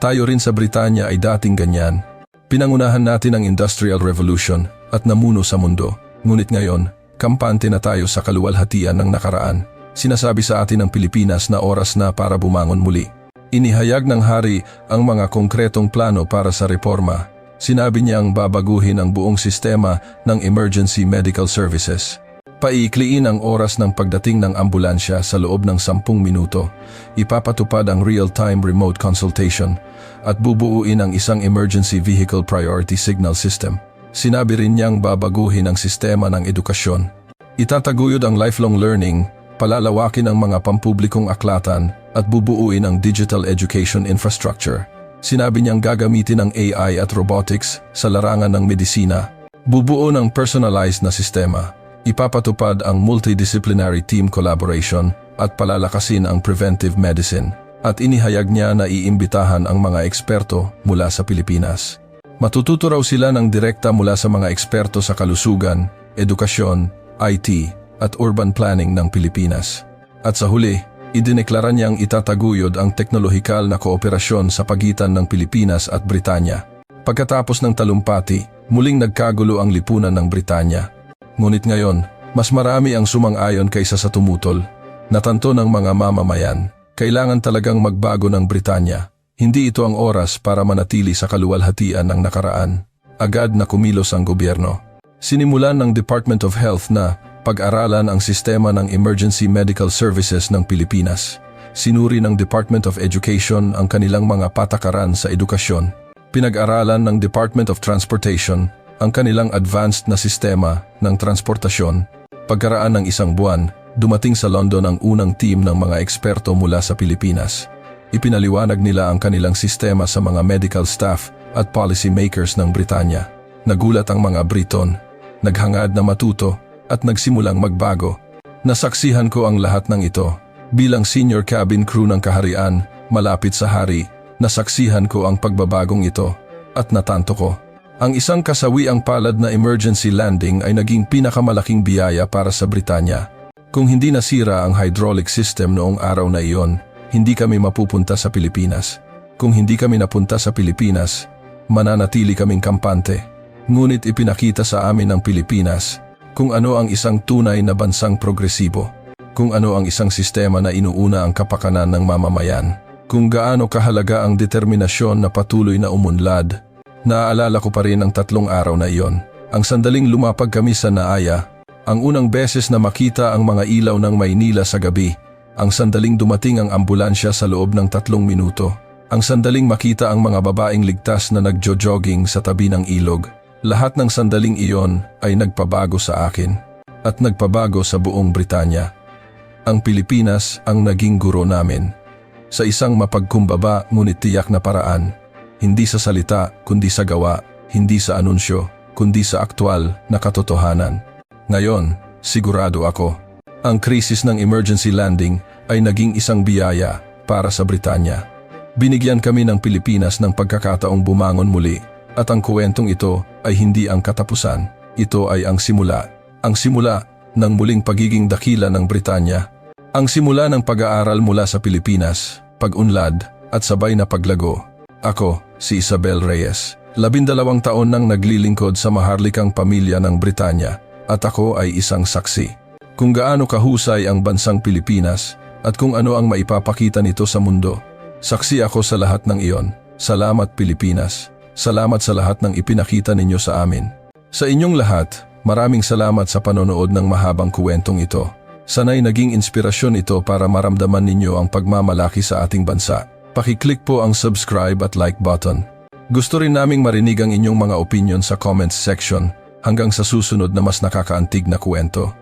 Tayo rin sa Britanya ay dating ganyan. Pinangunahan natin ang Industrial Revolution at namuno sa mundo. Ngunit ngayon, kampante na tayo sa kaluwalhatian ng nakaraan. Sinasabi sa atin ng Pilipinas na oras na para bumangon muli. Inihayag ng hari ang mga konkretong plano para sa reforma. Sinabi niyang babaguhin ang buong sistema ng emergency medical services. Paikliin ang oras ng pagdating ng ambulansya sa loob ng 10 minuto, ipapatupad ang real-time remote consultation, at bubuuin ang isang emergency vehicle priority signal system. Sinabi rin niyang babaguhin ang sistema ng edukasyon. Itataguyod ang lifelong learning, palalawakin ang mga pampublikong aklatan, at bubuuin ang digital education infrastructure. Sinabi niyang gagamitin ang AI at robotics sa larangan ng medisina, bubuo ng personalized na sistema. Ipapatupad ang multidisciplinary team collaboration at palalakasin ang preventive medicine, at inihayag niya na iimbitahan ang mga eksperto mula sa Pilipinas. Matututo raw sila ng direkta mula sa mga eksperto sa kalusugan, edukasyon, IT at urban planning ng Pilipinas. At sa huli, idineklara niyang itataguyod ang teknolohikal na kooperasyon sa pagitan ng Pilipinas at Britanya. Pagkatapos ng talumpati, muling nagkagulo ang lipunan ng Britanya. Ngunit ngayon, mas marami ang sumang-ayon kaysa sa tumutol. Natanto ng mga mamamayan, kailangan talagang magbago ng Britanya. Hindi ito ang oras para manatili sa kaluwalhatian ng nakaraan. Agad na kumilos ang gobyerno. Sinimulan ng Department of Health na pag-aralan ang sistema ng emergency medical services ng Pilipinas. Sinuri ng Department of Education ang kanilang mga patakaran sa edukasyon. Pinag-aralan ng Department of Transportation ang kanilang advanced na sistema ng transportasyon. Pagkaraan ng 1 buwan, dumating sa London ang unang team ng mga eksperto mula sa Pilipinas. Ipinaliwanag nila ang kanilang sistema sa mga medical staff at policy makers ng Britanya. Nagulat ang mga Briton, naghangad na matuto at nagsimulang magbago. Nasaksihan ko ang lahat ng ito. Bilang senior cabin crew ng kaharian, malapit sa hari, nasaksihan ko ang pagbabagong ito at natanto ko. Ang isang kasawiang palad na emergency landing ay naging pinakamalaking biyaya para sa Britanya. Kung hindi nasira ang hydraulic system noong araw na iyon, hindi kami mapupunta sa Pilipinas. Kung hindi kami napunta sa Pilipinas, mananatili kaming kampante. Ngunit ipinakita sa amin ng Pilipinas kung ano ang isang tunay na bansang progresibo. kung ano ang isang sistema na inuuna ang kapakanan ng mamamayan, kung gaano kahalaga ang determinasyon na patuloy na umunlad. Naaalala ko pa rin ang 3 araw na iyon. Ang sandaling lumapag kami sa Naaya, ang unang beses na makita ang mga ilaw ng Maynila sa gabi, ang sandaling dumating ang ambulansya sa loob ng 3 minuto, ang sandaling makita ang mga babaeng ligtas na nagjo-jogging sa tabi ng ilog. Lahat ng sandaling iyon ay nagpabago sa akin at nagpabago sa buong Britanya. Ang Pilipinas ang naging guro namin. Sa isang mapagkumbaba ngunit tiyak na paraan, hindi sa salita kundi sa gawa, hindi sa anunsyo kundi sa aktwal na katotohanan. Ngayon, sigurado ako, ang krisis ng emergency landing ay naging isang biyaya para sa Britanya. Binigyan kami ng Pilipinas ng pagkakataong bumangon muli at ang kwentong ito ay hindi ang katapusan. Ito ay ang simula. Ang simula ng muling pagiging dakila ng Britanya. Ang simula ng pag-aaral mula sa Pilipinas, pag-unlad at sabay na paglago. Ako, si Isabel Reyes, 12 taon nang naglilingkod sa maharlikang pamilya ng Britanya at ako ay isang saksi. Kung gaano kahusay ang bansang Pilipinas at kung ano ang maipapakita nito sa mundo. Saksi ako sa lahat ng iyon. Salamat Pilipinas. Salamat sa lahat ng ipinakita ninyo sa amin. Sa inyong lahat, maraming salamat sa panonood ng mahabang kuwentong ito. Sana'y naging inspirasyon ito para maramdaman ninyo ang pagmamalaki sa ating bansa. Pakiclick po ang subscribe at like button. Gusto rin naming marinig ang inyong mga opinion sa comments section. Hanggang sa susunod na mas nakakaantig na kwento.